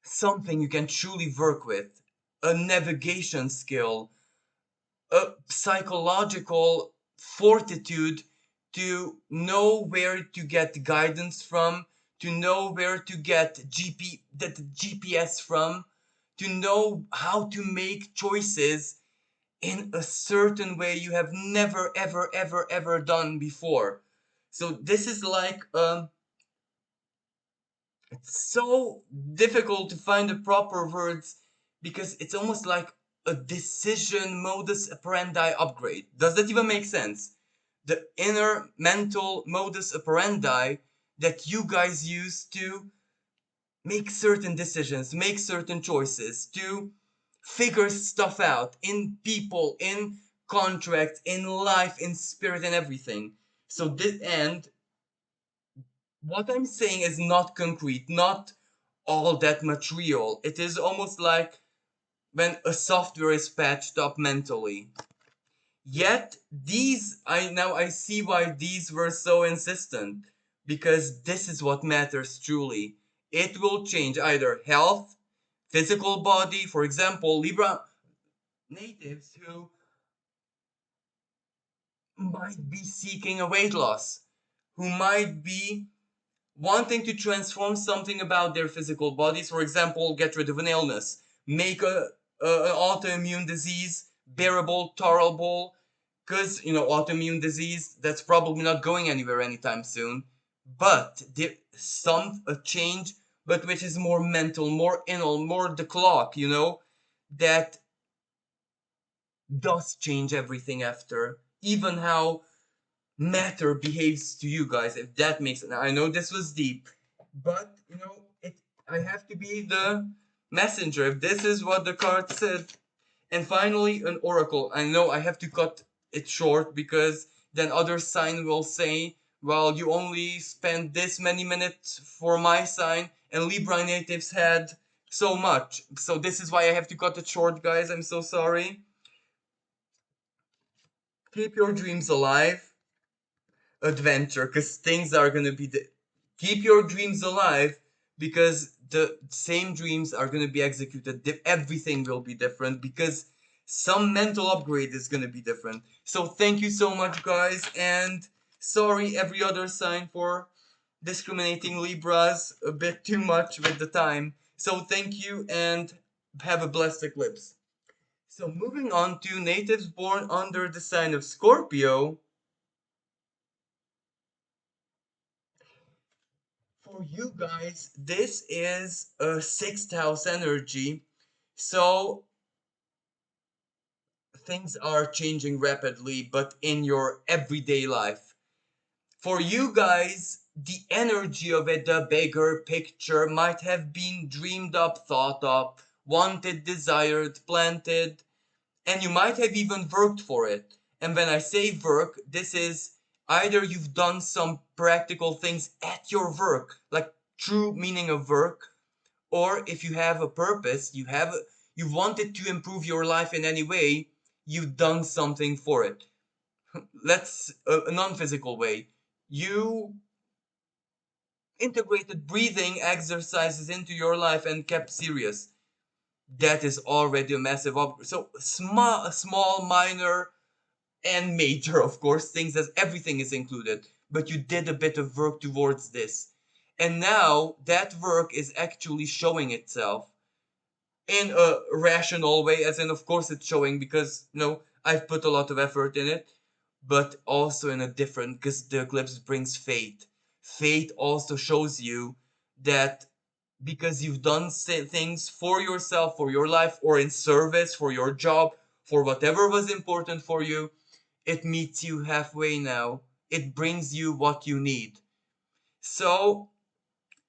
something you can truly work with, a navigation skill, a psychological fortitude to know where to get guidance from, to know where to get GPS from, to know how to make choices in a certain way you have never ever ever ever done before. So this is like it's so difficult to find the proper words because it's almost like a decision modus operandi upgrade. Does that even make sense? The inner mental modus operandi that you guys use to make certain decisions, make certain choices, to figure stuff out in people, in contracts, in life, in spirit, and everything. So this and what I'm saying is not concrete, not all that much real. It is almost like when a software is patched up mentally. Yet these I see why these were so insistent because this is what matters truly. It will change either health, physical body, for example, Libra natives who might be seeking a weight loss, who might be wanting to transform something about their physical bodies, for example, get rid of an illness, make an autoimmune disease bearable, tolerable, because autoimmune disease that's probably not going anywhere anytime soon. But there some a change, but which is more mental, more inner, more the clock, that does change everything after, even how matter behaves to you guys, if that makes sense. I know this was deep, but it I have to be the messenger if this is what the card said. And finally, an oracle. I know I have to cut it short because then other sign will say, well, you only spent this many minutes for my sign, and Libra natives had so much. So this is why I have to cut it short, guys. I'm so sorry. Keep your dreams alive. Adventure, because things are going to be keep your dreams alive because the same dreams are going to be executed. Everything will be different because some mental upgrade is going to be different. So thank you so much, guys, and sorry every other sign for discriminating Libras a bit too much with the time. So thank you and have a blessed eclipse. So moving on to natives born under the sign of Scorpio. For you guys, this is a sixth house energy. So things are changing rapidly, but in your everyday life. For you guys, the energy of it, the bigger picture, might have been dreamed up, thought up, wanted, desired, planted, and you might have even worked for it. And when I say work, this is either you've done some practical things at your work, like true meaning of work, or if you have a purpose, you wanted to improve your life in any way, you've done something for it. Let's a non-physical way. You integrated breathing exercises into your life and kept serious. That is already a massive upgrade. So small, minor, and major, of course, things as everything is included. But you did a bit of work towards this. And now that work is actually showing itself in a rational way, as in, of course, it's showing because, I've put a lot of effort in it, but also in a different, because the eclipse brings fate. Fate also shows you that because you've done things for yourself, for your life, or in service, for your job, for whatever was important for you, it meets you halfway now. It brings you what you need. So,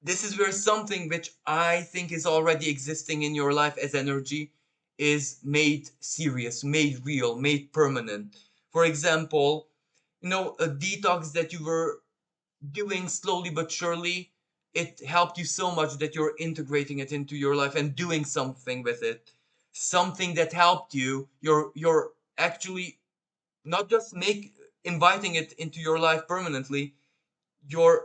this is where something which I think is already existing in your life as energy is made serious, made real, made permanent. For example, a detox that you were doing slowly but surely, it helped you so much that you're integrating it into your life and doing something with it. Something that helped you, you're actually not just make inviting it into your life permanently, you're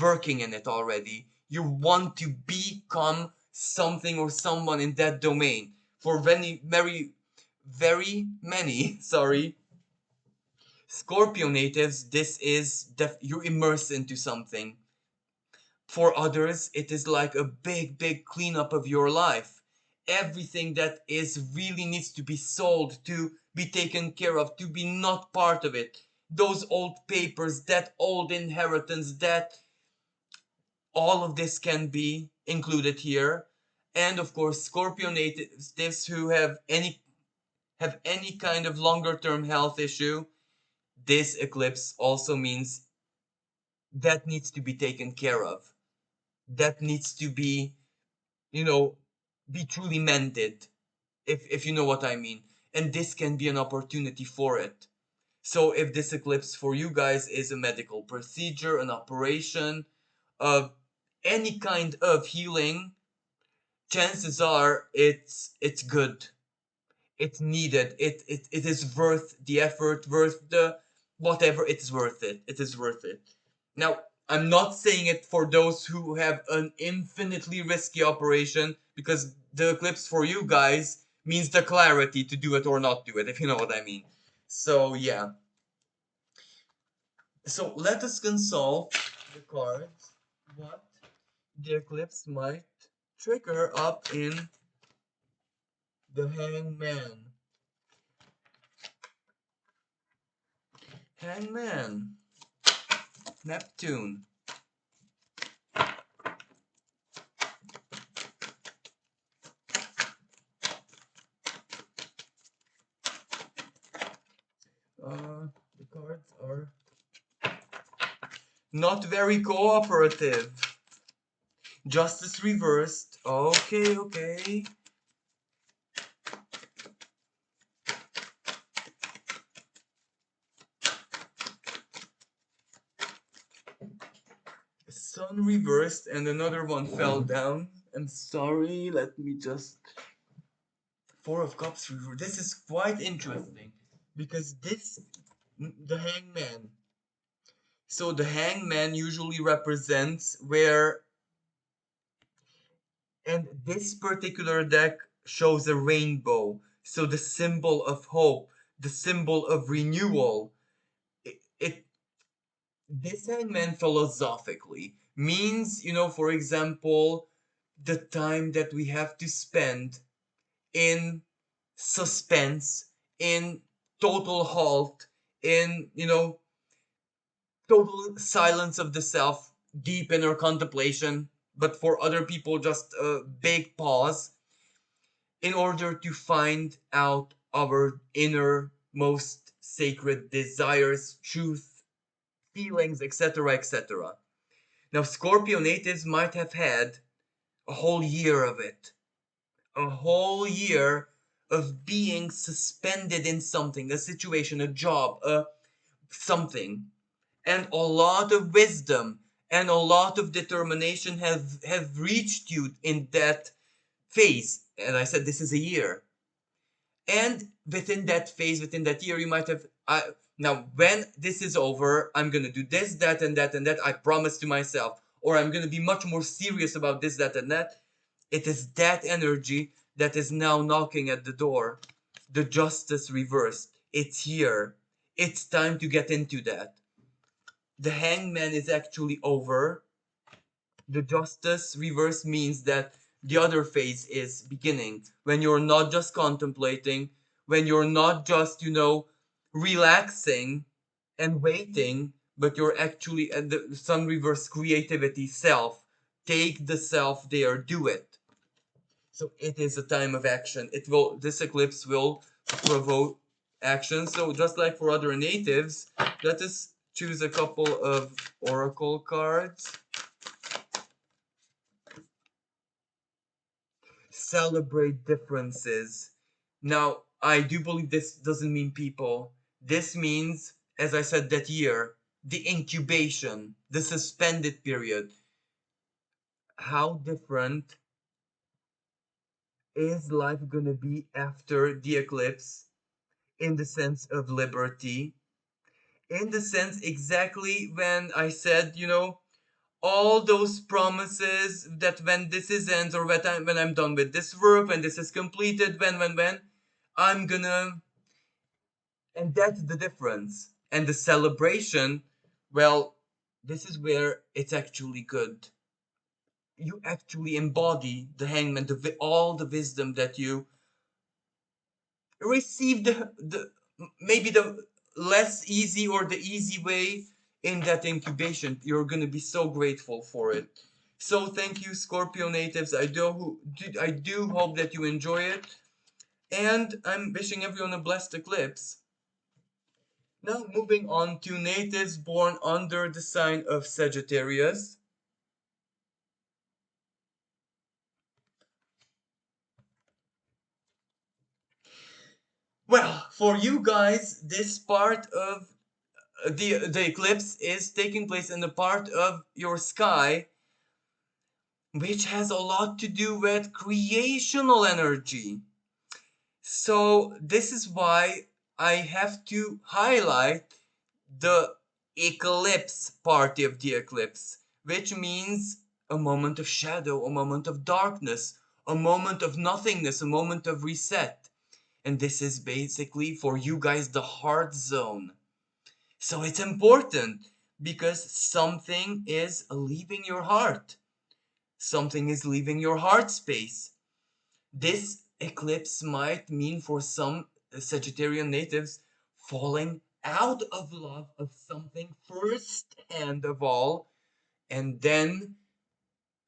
working in it already. You want to become something or someone in that domain. For very many, sorry, Scorpio natives, this is you immerse into something. For others, it is like a big cleanup of your life. Everything that is really needs to be sold, to be taken care of, to be not part of it. those old papers, that old inheritance, that all of this can be included here. And of course, Scorpio natives who have any kind of longer term health issue, this eclipse also means that needs to be taken care of. That needs to be, you know, be truly mended, if you know what I mean. And this can be an opportunity for it. So if this eclipse for you guys is a medical procedure, an operation, uh, any kind of healing, chances are it's good. It's needed. It is worth the effort, worth the whatever. It's worth it. It is worth it. Now, I'm not saying it for those who have an infinitely risky operation, because the eclipse for you guys means the clarity to do it or not do it, if you know what I mean. So yeah. So let us consult the cards. What the eclipse might trigger up in the Hangman. Hangman. Neptune. The cards are not very cooperative. Justice reversed. Okay, okay. Sun reversed and another one fell down. I'm sorry, let me just... Four of Cups reversed. This is quite interesting because the Hangman. So the Hangman usually represents where, and this particular deck shows a rainbow. So the symbol of hope, the symbol of renewal. It this Hangman philosophically means, for example, the time that we have to spend in suspense, in total halt, in, total silence of the self, deep inner contemplation, but for other people, just a big pause in order to find out our inner most sacred desires, truth, feelings, etc., etc. Now, Scorpio natives might have had a whole year of it, a whole year of being suspended in something, a situation, a job, something, and a lot of wisdom and a lot of determination have reached you in that phase. And I said this is a year. And within that phase, within that year, you might have... now, when this is over, I'm going to do this, that, and that, and that. I promise to myself. Or I'm going to be much more serious about this, that, and that. It is that energy that is now knocking at the door. The justice reversed. It's here. It's time to get into that. The Hangman is actually over. The justice reverse means that the other phase is beginning, when you're not just contemplating, when you're not just, relaxing and waiting, but you're actually at the sun reverse creativity, self. Take the self there, do it. So it is a time of action. This eclipse will provoke action. So just like for other natives, let us choose a couple of oracle cards. Celebrate differences. Now, I do believe this doesn't mean people. This means, as I said, that year, the incubation, the suspended period. How different is life gonna be after the eclipse, in the sense of liberty? In the sense exactly when I said, all those promises that when this is ends, or when I'm done with this work, when this is completed, when I'm gonna... And that's the difference. And the celebration, well, this is where it's actually good. You actually embody the Hangman, all the wisdom that you received, maybe less easy or the easy way in that incubation. You're gonna be so grateful for it. So thank you, Scorpio natives. I do hope that you enjoy it, and I'm wishing everyone a blessed eclipse. Now moving on to natives born under the sign of Sagittarius. Well, for you guys, this part of the eclipse is taking place in the part of your sky which has a lot to do with creational energy. So this is why I have to highlight the eclipse party of the eclipse, which means a moment of shadow, a moment of darkness, a moment of nothingness, a moment of reset. And this is basically for you guys the heart zone. So it's important because something is leaving your heart. Something is leaving your heart space. This eclipse might mean for some Sagittarian natives falling out of love of something first and of all, and then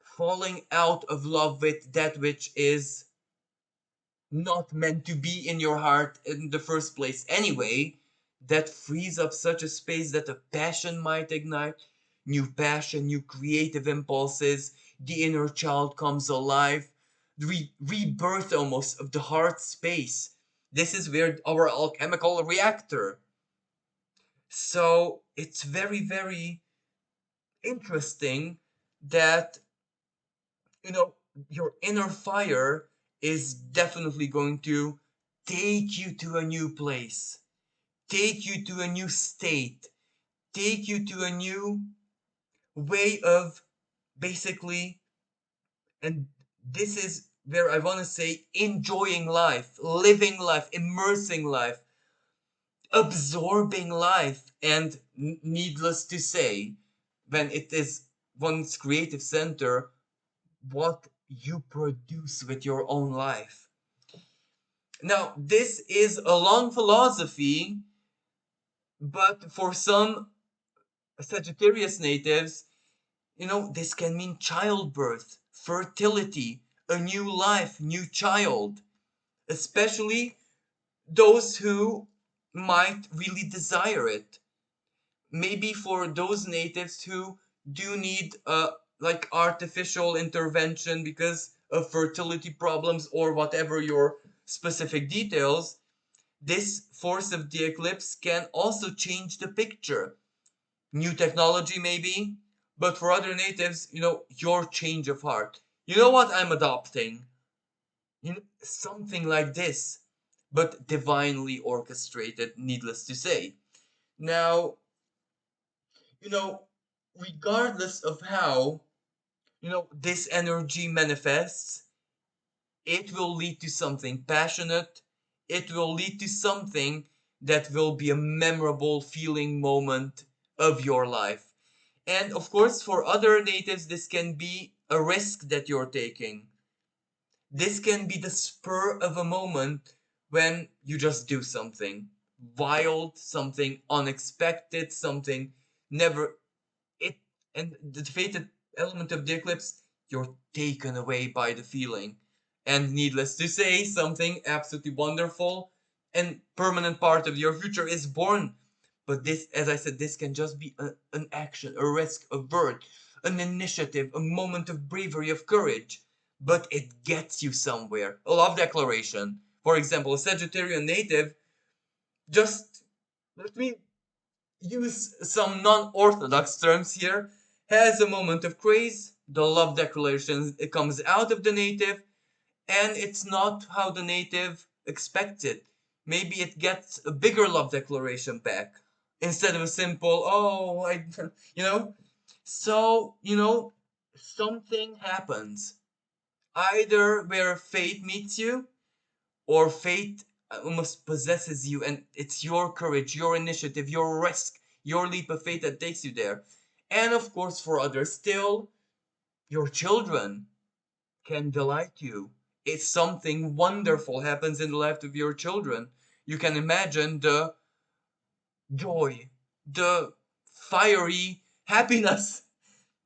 falling out of love with that which is not meant to be in your heart in the first place anyway. That frees up such a space that a passion might ignite, new passion, new creative impulses, the inner child comes alive, rebirth almost of the heart space. This is where our alchemical reactor. So it's very, very interesting that, you know, your inner fire is definitely going to take you to a new place, take you to a new state, take you to a new way of basically, and this is where I want to say enjoying life, living life, immersing life, absorbing life, and needless to say, when it is one's creative center, what you produce with your own life. Now, this is a long philosophy, but for some Sagittarius natives, this can mean childbirth, fertility, a new life, new child, especially those who might really desire it. Maybe for those natives who do need like artificial intervention because of fertility problems or whatever your specific details, this force of the eclipse can also change the picture. New technology maybe, but for other natives, your change of heart. You know what I'm adopting? Something like this, but divinely orchestrated, needless to say. Now, you know, regardless of how, this energy manifests, it will lead to something passionate. It will lead to something that will be a memorable feeling moment of your life. And of course, for other natives, this can be a risk that you're taking. This can be the spur of a moment when you just do something wild, something unexpected, something never it and the fated element of the eclipse, you're taken away by the feeling. And needless to say, something absolutely wonderful and permanent part of your future is born. But this, as I said, this can just be an action, a risk, a bird, an initiative, a moment of bravery, of courage. But it gets you somewhere. A love declaration. For example, a Sagittarian native, just let me use some non-orthodox terms here, has a moment of craze, the love declaration, it comes out of the native, and it's not how the native expects it. Maybe it gets a bigger love declaration back instead of a simple, oh, you know. So, something happens. Either where fate meets you, or fate almost possesses you, and it's your courage, your initiative, your risk, your leap of faith that takes you there. And of course, for others, still, your children can delight you. If something wonderful happens in the life of your children, you can imagine the joy, the fiery happiness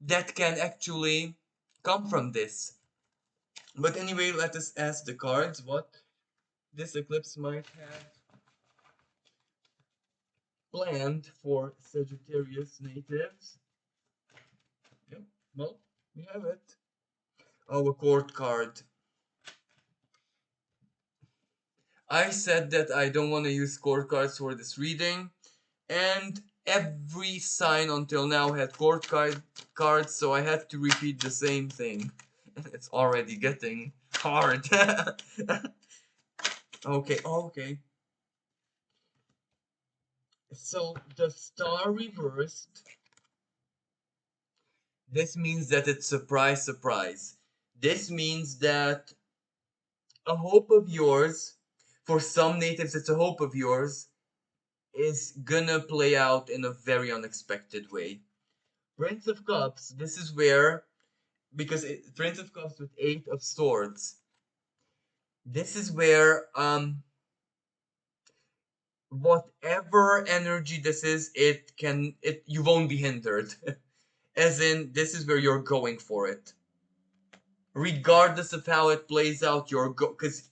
that can actually come from this. But anyway, let us ask the cards what this eclipse might have planned for Sagittarius natives. Yep, well, we have it. Oh, a court card. I said that I don't want to use court cards for this reading, and every sign until now had cards, so I had to repeat the same thing. It's already getting hard. Okay. So the star reversed. This means that it's surprise, surprise. This means that a hope of yours, for some natives, it's a hope of yours, is gonna play out in a very unexpected way. Prince of Cups, this is where, because Prince of Cups with Eight of Swords, this is where whatever energy this is, you won't be hindered. As in, this is where you're going for it. Regardless of how it plays out, because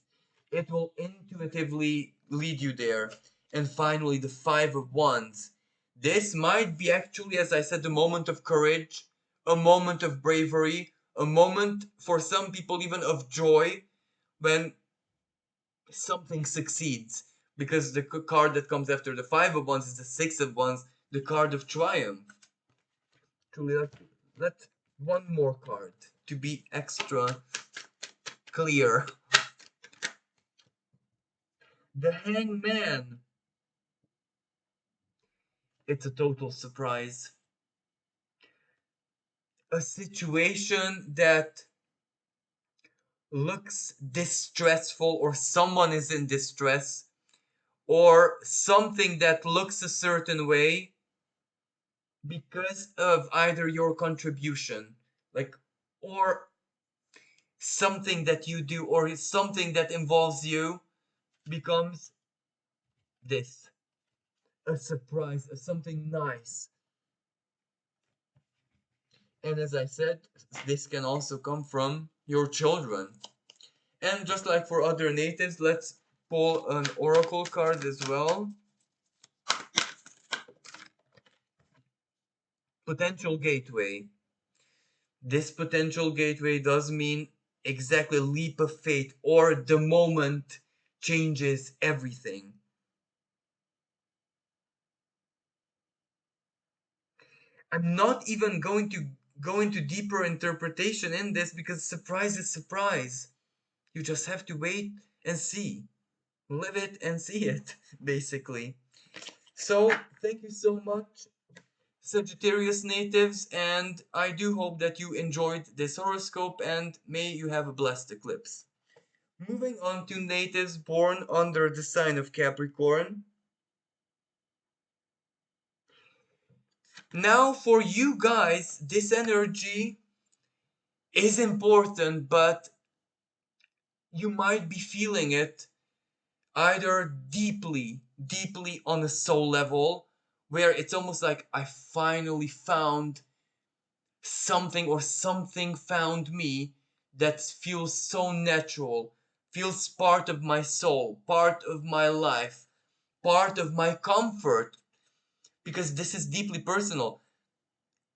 it will intuitively lead you there. And finally, the Five of Wands. This might be actually, as I said, a moment of courage, a moment of bravery, a moment for some people even of joy when something succeeds. Because the card that comes after the Five of Wands is the Six of Wands, the card of triumph. Actually, let one more card to be extra clear. The Hangman. It's a total surprise. A situation that looks distressful, or someone is in distress, or something that looks a certain way because of either your contribution, like, or something that you do, or something that involves you, becomes this a surprise, something nice. And as I said, this can also come from your children. And just like for other natives, let's pull an oracle card as well. Potential gateway. This potential gateway does mean exactly leap of faith, or the moment changes everything. I'm not even going to go into deeper interpretation in this because surprise is surprise. You just have to wait and see. Live it and see it, basically. So, thank you so much, Sagittarius natives, and I do hope that you enjoyed this horoscope and may you have a blessed eclipse. Moving on to natives born under the sign of Capricorn. Now, for you guys, this energy is important, but you might be feeling it either deeply, deeply on a soul level, where it's almost like I finally found something, or something found me that feels so natural, feels part of my soul, part of my life, part of my comfort, because this is deeply personal.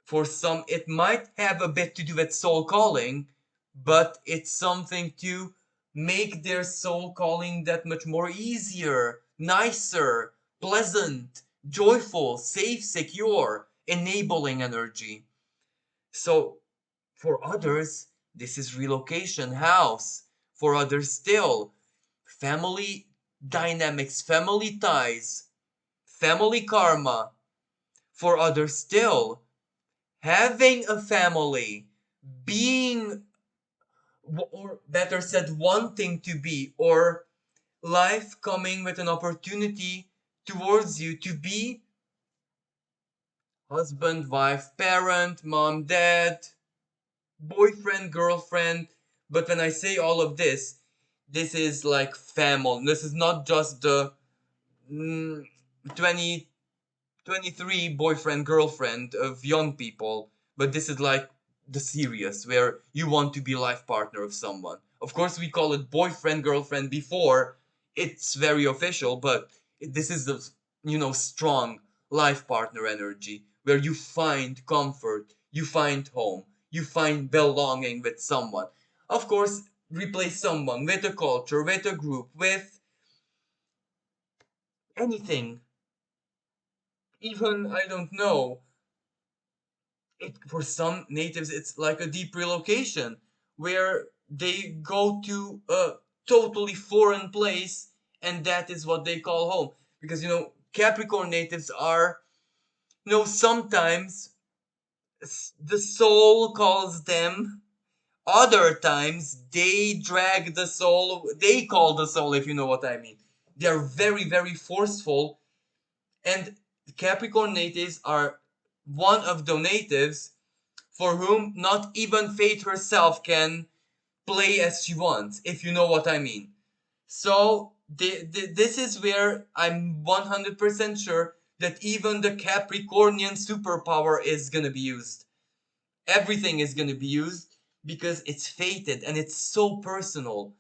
For some, it might have a bit to do with soul calling, but it's something to make their soul calling that much more easier, nicer, pleasant, joyful, safe, secure, enabling energy. So, for others, this is relocation, house. For others, still, family dynamics, family ties, family karma. For others, still, having a family, being, or better said, wanting to be, or life coming with an opportunity towards you to be husband, wife, parent, mom, dad, boyfriend, girlfriend. But when I say all of this, this is like family. This is not just the 20 23 boyfriend girlfriend of young people, but this is like the serious where you want to be life partner of someone. Of course, we call it boyfriend girlfriend before it's very official, but this is the strong life partner energy where you find comfort, you find home, you find belonging with someone. Of course, replace someone with a culture, with a group, with anything. Even, I don't know, for some natives it's like a deep relocation where they go to a totally foreign place and that is what they call home. Because Capricorn natives are, sometimes the soul calls them, other times they drag the soul, they call the soul, if you know what I mean. They are very, very forceful. And Capricorn natives are one of the natives for whom not even fate herself can play as she wants, if you know what I mean. So this is where I'm 100% sure that even the Capricornian superpower is gonna be used. Everything is gonna be used because it's fated and it's so personal.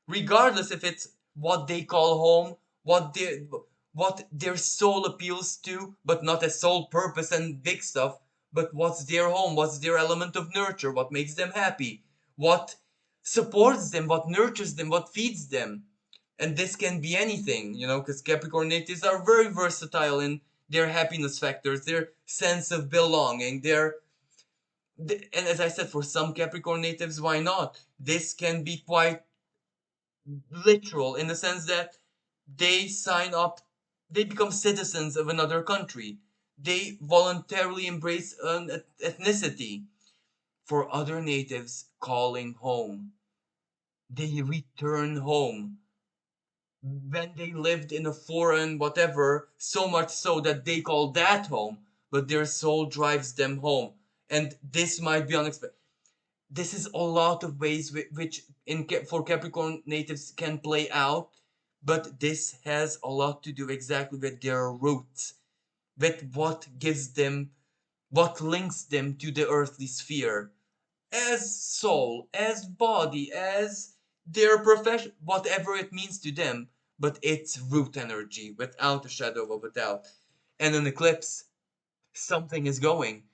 Regardless if it's what they call home, what their soul appeals to, but not as sole purpose and big stuff, but what's their home, what's their element of nurture, what makes them happy, what supports them, what nurtures them, what feeds them. And this can be anything, because Capricorn natives are very versatile in their happiness factors, their sense of belonging, and as I said, for some Capricorn natives, why not? This can be quite literal in the sense that they sign up, they become citizens of another country. They voluntarily embrace an ethnicity. For other natives, calling home. They return home. When they lived in a foreign whatever, so much so that they call that home, but their soul drives them home. And this might be unexpected. This is a lot of ways which for Capricorn natives can play out, but this has a lot to do exactly with their roots, with what links them to the earthly sphere, as soul, as body, as their profession, whatever it means to them, but it's root energy without a shadow of a doubt. And an eclipse, something is going.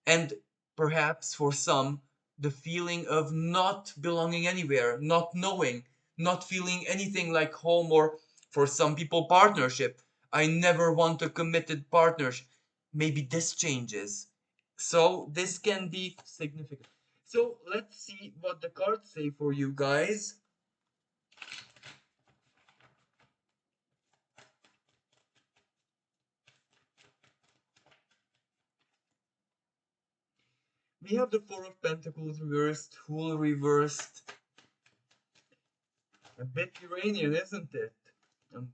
And perhaps for some, the feeling of not belonging anywhere, not knowing, not feeling anything like home, or for some people, partnership. I never want a committed partnership. Maybe this changes. So this can be significant. So let's see what the cards say for you guys. We have the Four of Pentacles reversed, Fool reversed. A bit Uranian, isn't it? I'm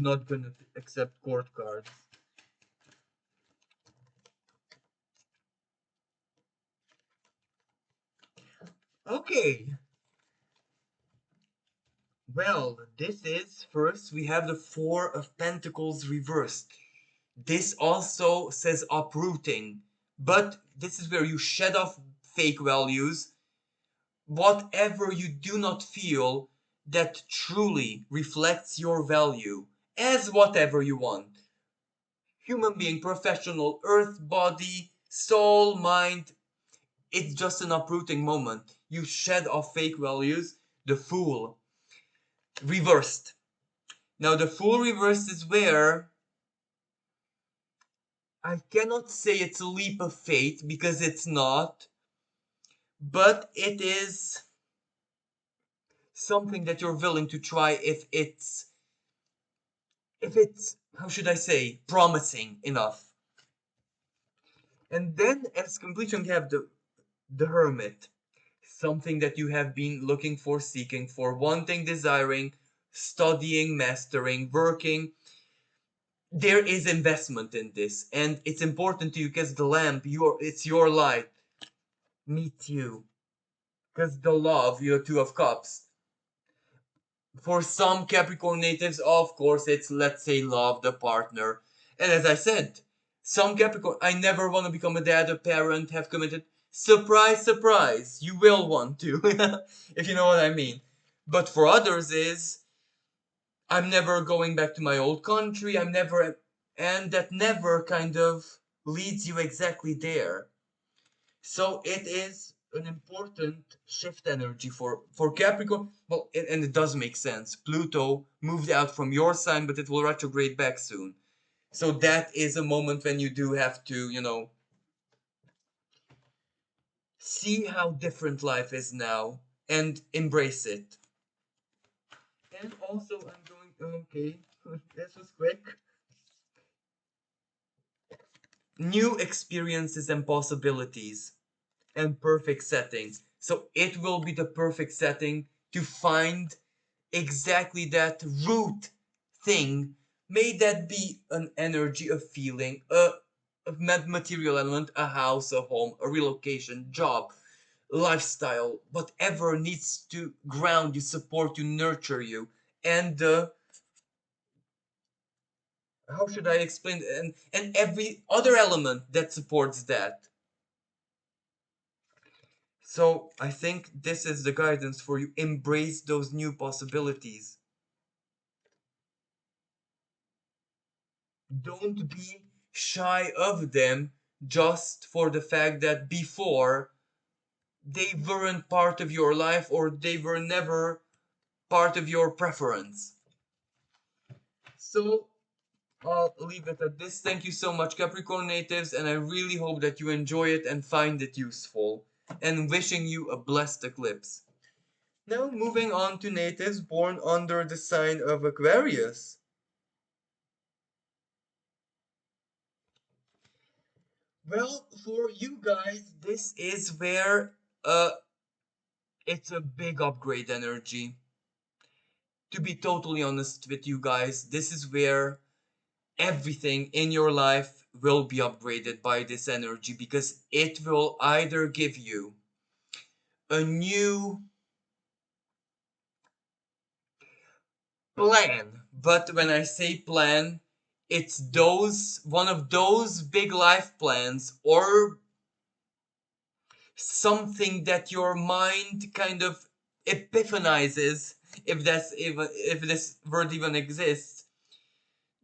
not gonna accept court cards. Okay. Well, this is first we have the Four of Pentacles reversed. This also says uprooting, but this is where you shed off fake values, whatever you do not feel that truly reflects your value as whatever you want. Human being, professional, earth, body, soul, mind. It's just an uprooting moment. You shed off fake values. The Fool reversed. Now, the Fool reversed is where I cannot say it's a leap of faith because it's not, but it is something that you're willing to try if it's how should I say, promising enough. And then as completion you have the Hermit, something that you have been looking for, seeking for, wanting, desiring, studying, mastering, working. There is investment in this, and it's important to you because the lamp, it's your light, meets you. Because the love, your Two of Cups. For some Capricorn natives, of course, it's, let's say, love, the partner. And as I said, some Capricorn, I never want to become a dad, a parent, have committed. Surprise, surprise, you will want to, if you know what I mean. But for others is, I'm never going back to my old country, I'm never, and that never kind of leads you exactly there. So it is an important shift energy for Capricorn. Well, and it does make sense. Pluto moved out from your sign, but it will retrograde back soon. So that is a moment when you do have to, see how different life is now and embrace it. And also, I'm going, okay, this was quick. New experiences and possibilities and perfect settings. So it will be the perfect setting to find exactly that root thing. May that be an energy, a feeling, a material element, a house, a home, a relocation, job, lifestyle, whatever needs to ground you, support you, nurture you. And how should I explain? And every other element that supports that. So I think this is the guidance for you. Embrace those new possibilities. Don't be shy of them just for the fact that before they weren't part of your life or they were never part of your preference. So I'll leave it at this. Thank you so much, Capricorn natives, and I really hope that you enjoy it and find it useful. And wishing you a blessed eclipse. Now, moving on to natives born under the sign of Aquarius. Well, for you guys, this is where it's a big upgrade energy. To be totally honest with you guys, this is where everything in your life will be upgraded by this energy because it will either give you a new plan. But when I say plan, it's those one of those big life plans or something that your mind kind of epiphanizes, if this word even exists,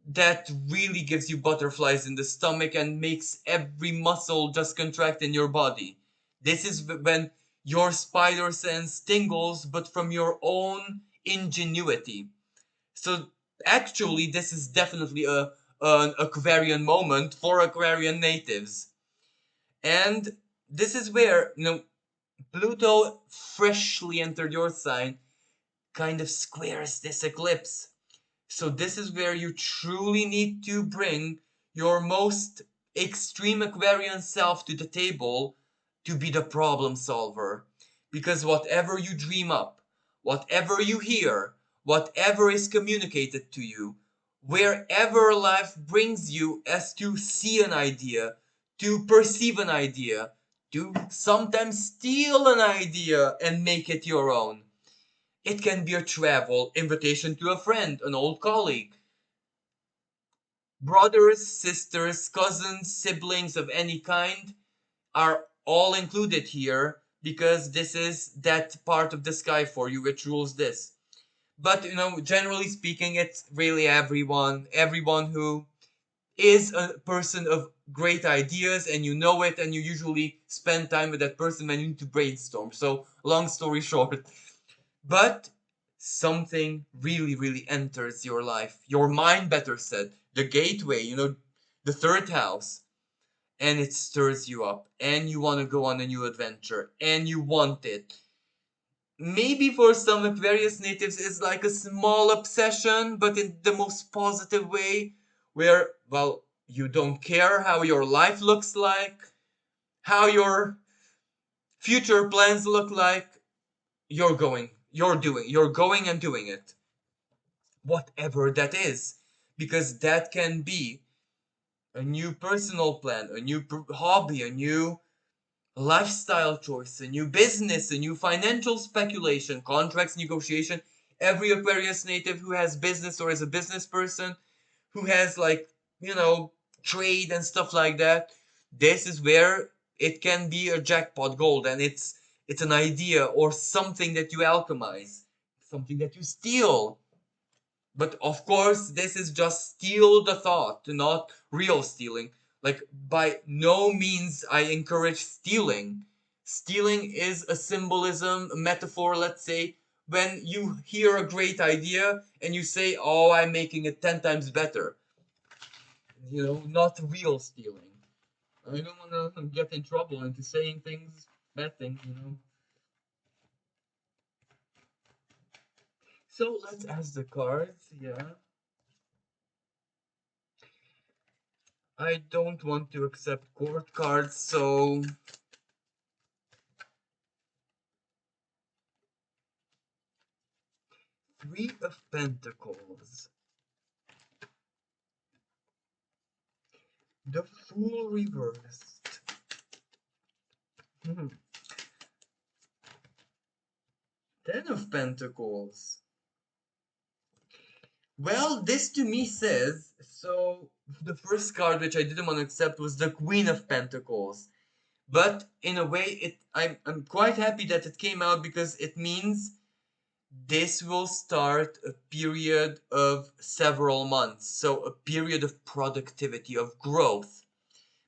that really gives you butterflies in the stomach and makes every muscle just contract in your body. This is when your spider sense tingles, but from your own ingenuity. So actually, this is definitely an Aquarian moment for Aquarian natives. And this is where, Pluto freshly entered your sign, kind of squares this eclipse. So this is where you truly need to bring your most extreme Aquarian self to the table to be the problem solver. Because whatever you dream up, whatever you hear, whatever is communicated to you, wherever life brings you as to see an idea, to perceive an idea, to sometimes steal an idea and make it your own. It can be a travel, invitation to a friend, an old colleague, brothers, sisters, cousins, siblings of any kind are all included here because this is that part of the sky for you which rules this. But generally speaking, it's really everyone who is a person of great ideas and you know it and you usually spend time with that person when you need to brainstorm. So long story short, but something really, really enters your life, your mind, better said, the gateway, the third house, and it stirs you up, and you want to go on a new adventure, and you want it. Maybe for some Aquarius natives, it's like a small obsession, but in the most positive way, where, well, you don't care how your life looks like, how your future plans look like, you're going and doing it. Whatever that is. Because that can be a new personal plan, a new hobby, a new lifestyle choice, a new business, a new financial speculation, contracts negotiation. Every Aquarius native who has business or is a business person who has like you know, trade and stuff like that, this is where it can be a jackpot gold, and it's an idea or something that you alchemize, something that you steal. But of course, this is just steal the thought, not real stealing. Like, by no means I encourage stealing. Stealing is a symbolism, a metaphor, let's say, when you hear a great idea and you say, oh, I'm making it 10 times better. Not real stealing. I don't want to get in trouble into saying things, bad things. So let's ask the cards, yeah. I don't want to accept court cards, so Three of Pentacles. The Fool reversed. Hmm. Ten of Pentacles. Well, this to me says, so the first card which I didn't want to accept was the Queen of Pentacles. But in a way, I'm quite happy that it came out, because it means this will start a period of several months. So a period of productivity, of growth.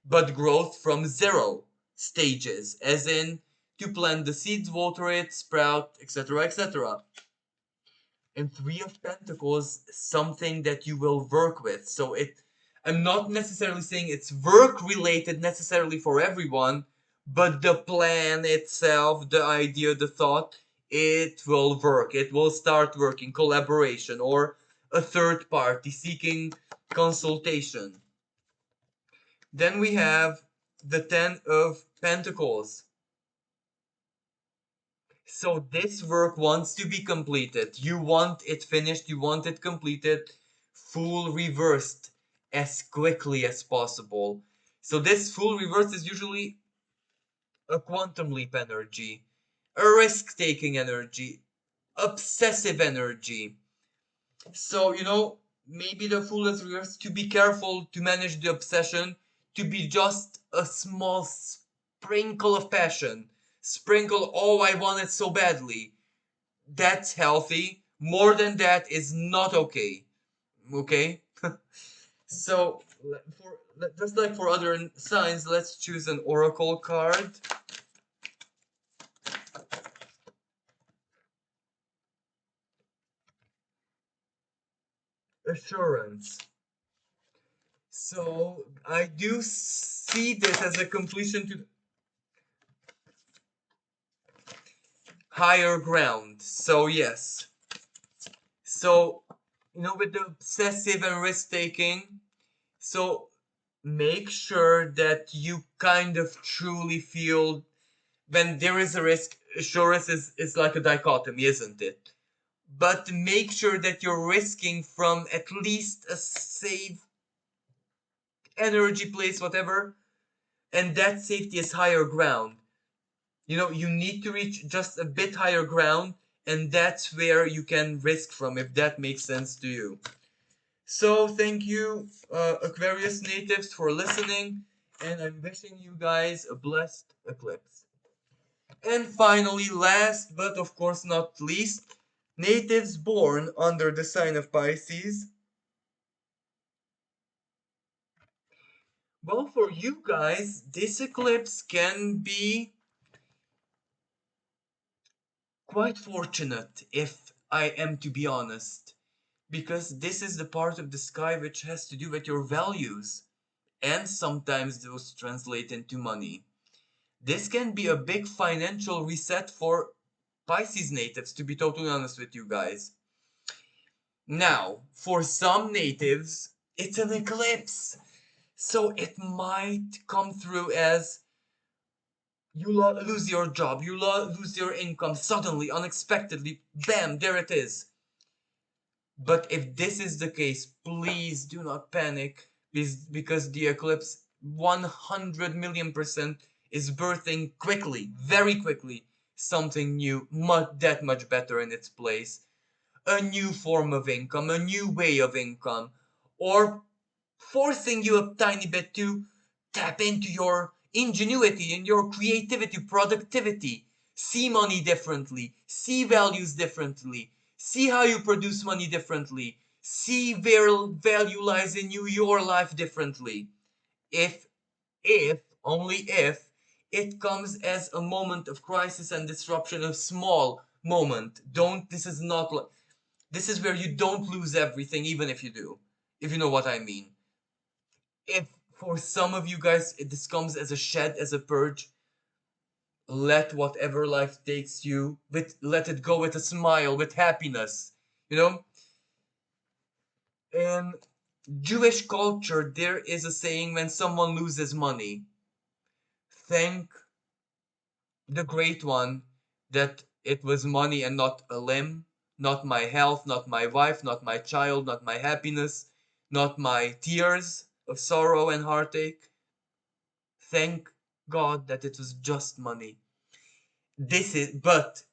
But growth from zero stages, as in to plant the seeds, water it, sprout, etc., etc. And Three of Pentacles, something that you will work with. So I'm not necessarily saying it's work related necessarily for everyone, but the plan itself, the idea, the thought, it will work. It will start working, collaboration, or a third party seeking consultation. Then we have the Ten of Pentacles. So this work wants to be completed. You want it finished, you want it completed, full reversed as quickly as possible. So this full reverse is usually a quantum leap energy, a risk-taking energy, obsessive energy. So, maybe the fool is reversed to be careful to manage the obsession, to be just a small sprinkle of passion. Sprinkle, oh, I want it so badly. That's healthy. More than that is not okay. Okay? So, just like for other signs, let's choose an oracle card. Assurance. So, I do see this as a completion to higher ground. So, yes. So, with the obsessive and risk taking, so make sure that you kind of truly feel when there is a risk. Assurance is like a dichotomy, isn't it? But make sure that you're risking from at least a safe energy place, whatever, and that safety is higher ground. You need to reach just a bit higher ground, and that's where you can risk from, if that makes sense to you. So thank you, Aquarius natives, for listening, and I'm wishing you guys a blessed eclipse. And finally, last but of course not least, natives born under the sign of Pisces. Well, for you guys, this eclipse can be quite fortunate, if I am to be honest, because this is the part of the sky which has to do with your values, and sometimes those translate into money. This can be a big financial reset for Pisces natives, to be totally honest with you guys. Now, for some natives, it's an eclipse. So it might come through as you lose your job, you lose your income suddenly, unexpectedly, bam, there it is. But if this is the case, please do not panic, because the eclipse 100 million% is birthing quickly, very quickly, something new, that much better in its place. A new form of income, a new way of income, or forcing you a tiny bit to tap into your ingenuity and your creativity, productivity, see money differently, see values differently, see how you produce money differently, see where value lies in you, your life differently. If, only if, it comes as a moment of crisis and disruption, a small moment. This is not like, this is where you don't lose everything, even if you do, if you know what I mean. If for some of you guys this comes as a shed, as a purge, let whatever life takes you with, let it go with a smile, with happiness. You know, in Jewish culture, there is a saying: when someone loses money, thank the great one that it was money and not a limb, not my health, not my wife, not my child, not my happiness, not my tears of sorrow and heartache. Thank God that it was just money. But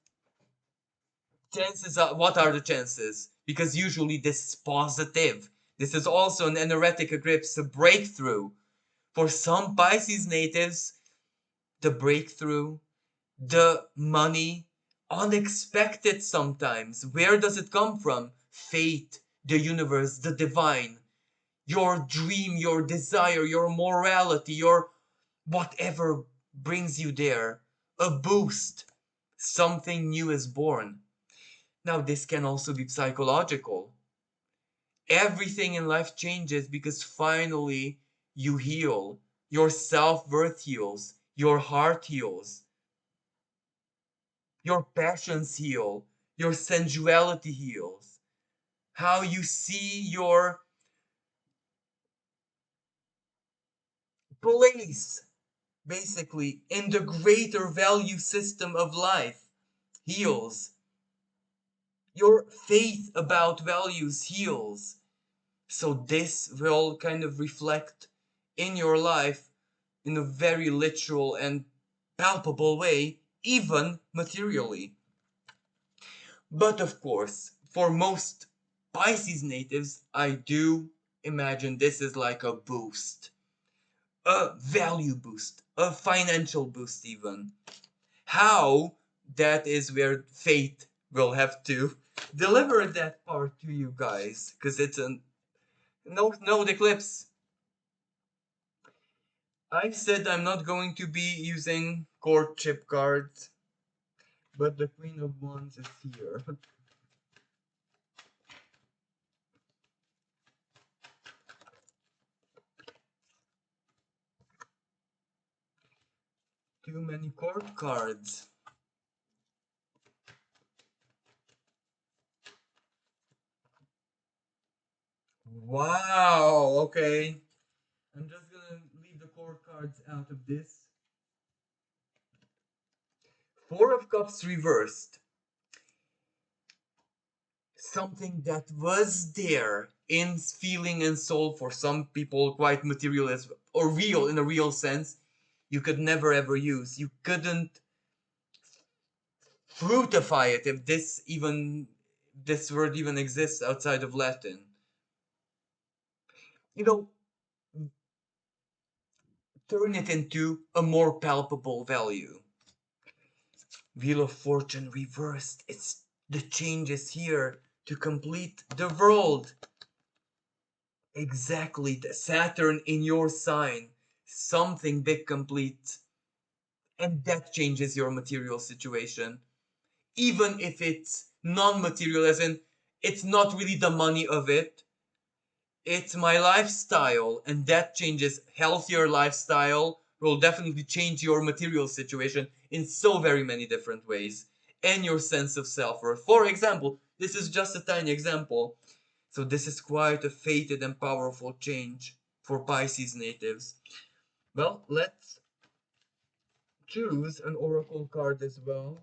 chances are, what are the chances? Because usually this is positive. This is also an energetic eclipse, a breakthrough. For some Pisces natives, the breakthrough, the money, unexpected sometimes. Where does it come from? Fate, the universe, the divine, your dream, your desire, your morality, your whatever brings you there. A boost. Something new is born. Now, this can also be psychological. Everything in life changes because finally you heal. Your self worth heals. Your heart heals. Your passions heal. Your sensuality heals. How you see your place, basically, in the greater value system of life heals. Your faith about values heals. So this will kind of reflect in your life in a very literal and palpable way, even materially. But of course, for most Pisces natives, I do imagine this is like a boost, a value boost, a financial boost, even. How? That is where fate will have to deliver that part to you guys, because it's a no eclipse. I said I'm not going to be using courtship cards, but the Queen of Wands is here. Too many court cards. Wow, okay. I'm just gonna leave the court cards out of this. Four of Cups reversed. Something that was there in feeling and soul for some people, quite materialist or real in a real sense, you could never ever use. You couldn't fruitify it if this word even exists outside of Latin. You know, turn it into a more palpable value. Wheel of Fortune reversed. It's the changes here to complete the world. Exactly, the Saturn in your sign. Something big complete. And that changes your material situation. Even if it's non-material, as in it's not really the money of it. It's my lifestyle, and that changes. Healthier lifestyle will definitely change your material situation in so very many different ways, and your sense of self-worth. For example, this is just a tiny example. So this is quite a fated and powerful change for Pisces natives. Well, let's choose an oracle card as well.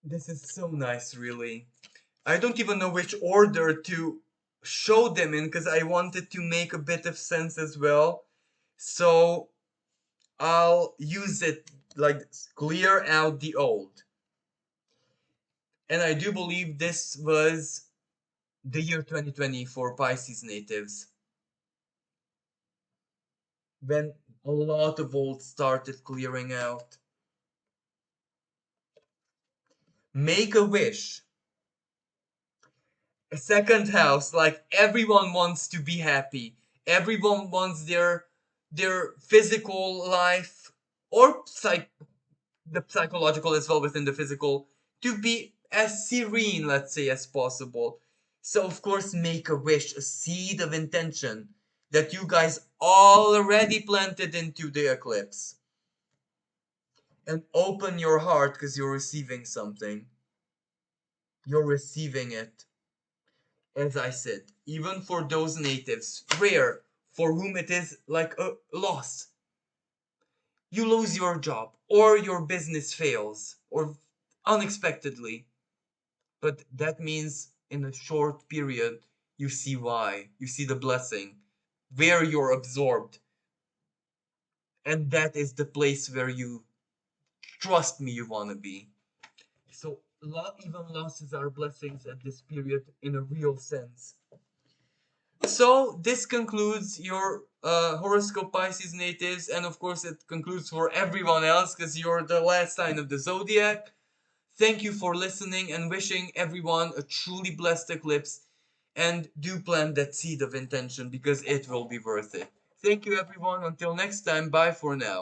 This is so nice, really. I don't even know which order to show them in because I wanted to make a bit of sense as well. So I'll use it like this. Clear out the old. And I do believe this was the year 2020 for Pisces natives, when a lot of old started clearing out. Make a wish. A second house, like everyone wants to be happy. Everyone wants their physical life or the psychological as well within the physical to be as serene, let's say, as possible. So of course make a wish, a seed of intention that you guys already planted into the eclipse. And open your heart because you're receiving something. You're receiving it. As I said, even for those natives, rare, for whom it is like a loss. You lose your job, or your business fails, or unexpectedly. But that means in a short period, you see why. You see the blessing, where you're absorbed. And that is the place where you, trust me, you want to be. So, even losses are blessings at this period in a real sense. So this concludes your horoscope Pisces natives, and of course it concludes for everyone else because you're the last sign of the zodiac. Thank you for listening and wishing everyone a truly blessed eclipse, and do plant that seed of intention because it will be worth it. Thank you everyone. Until next time, bye for now.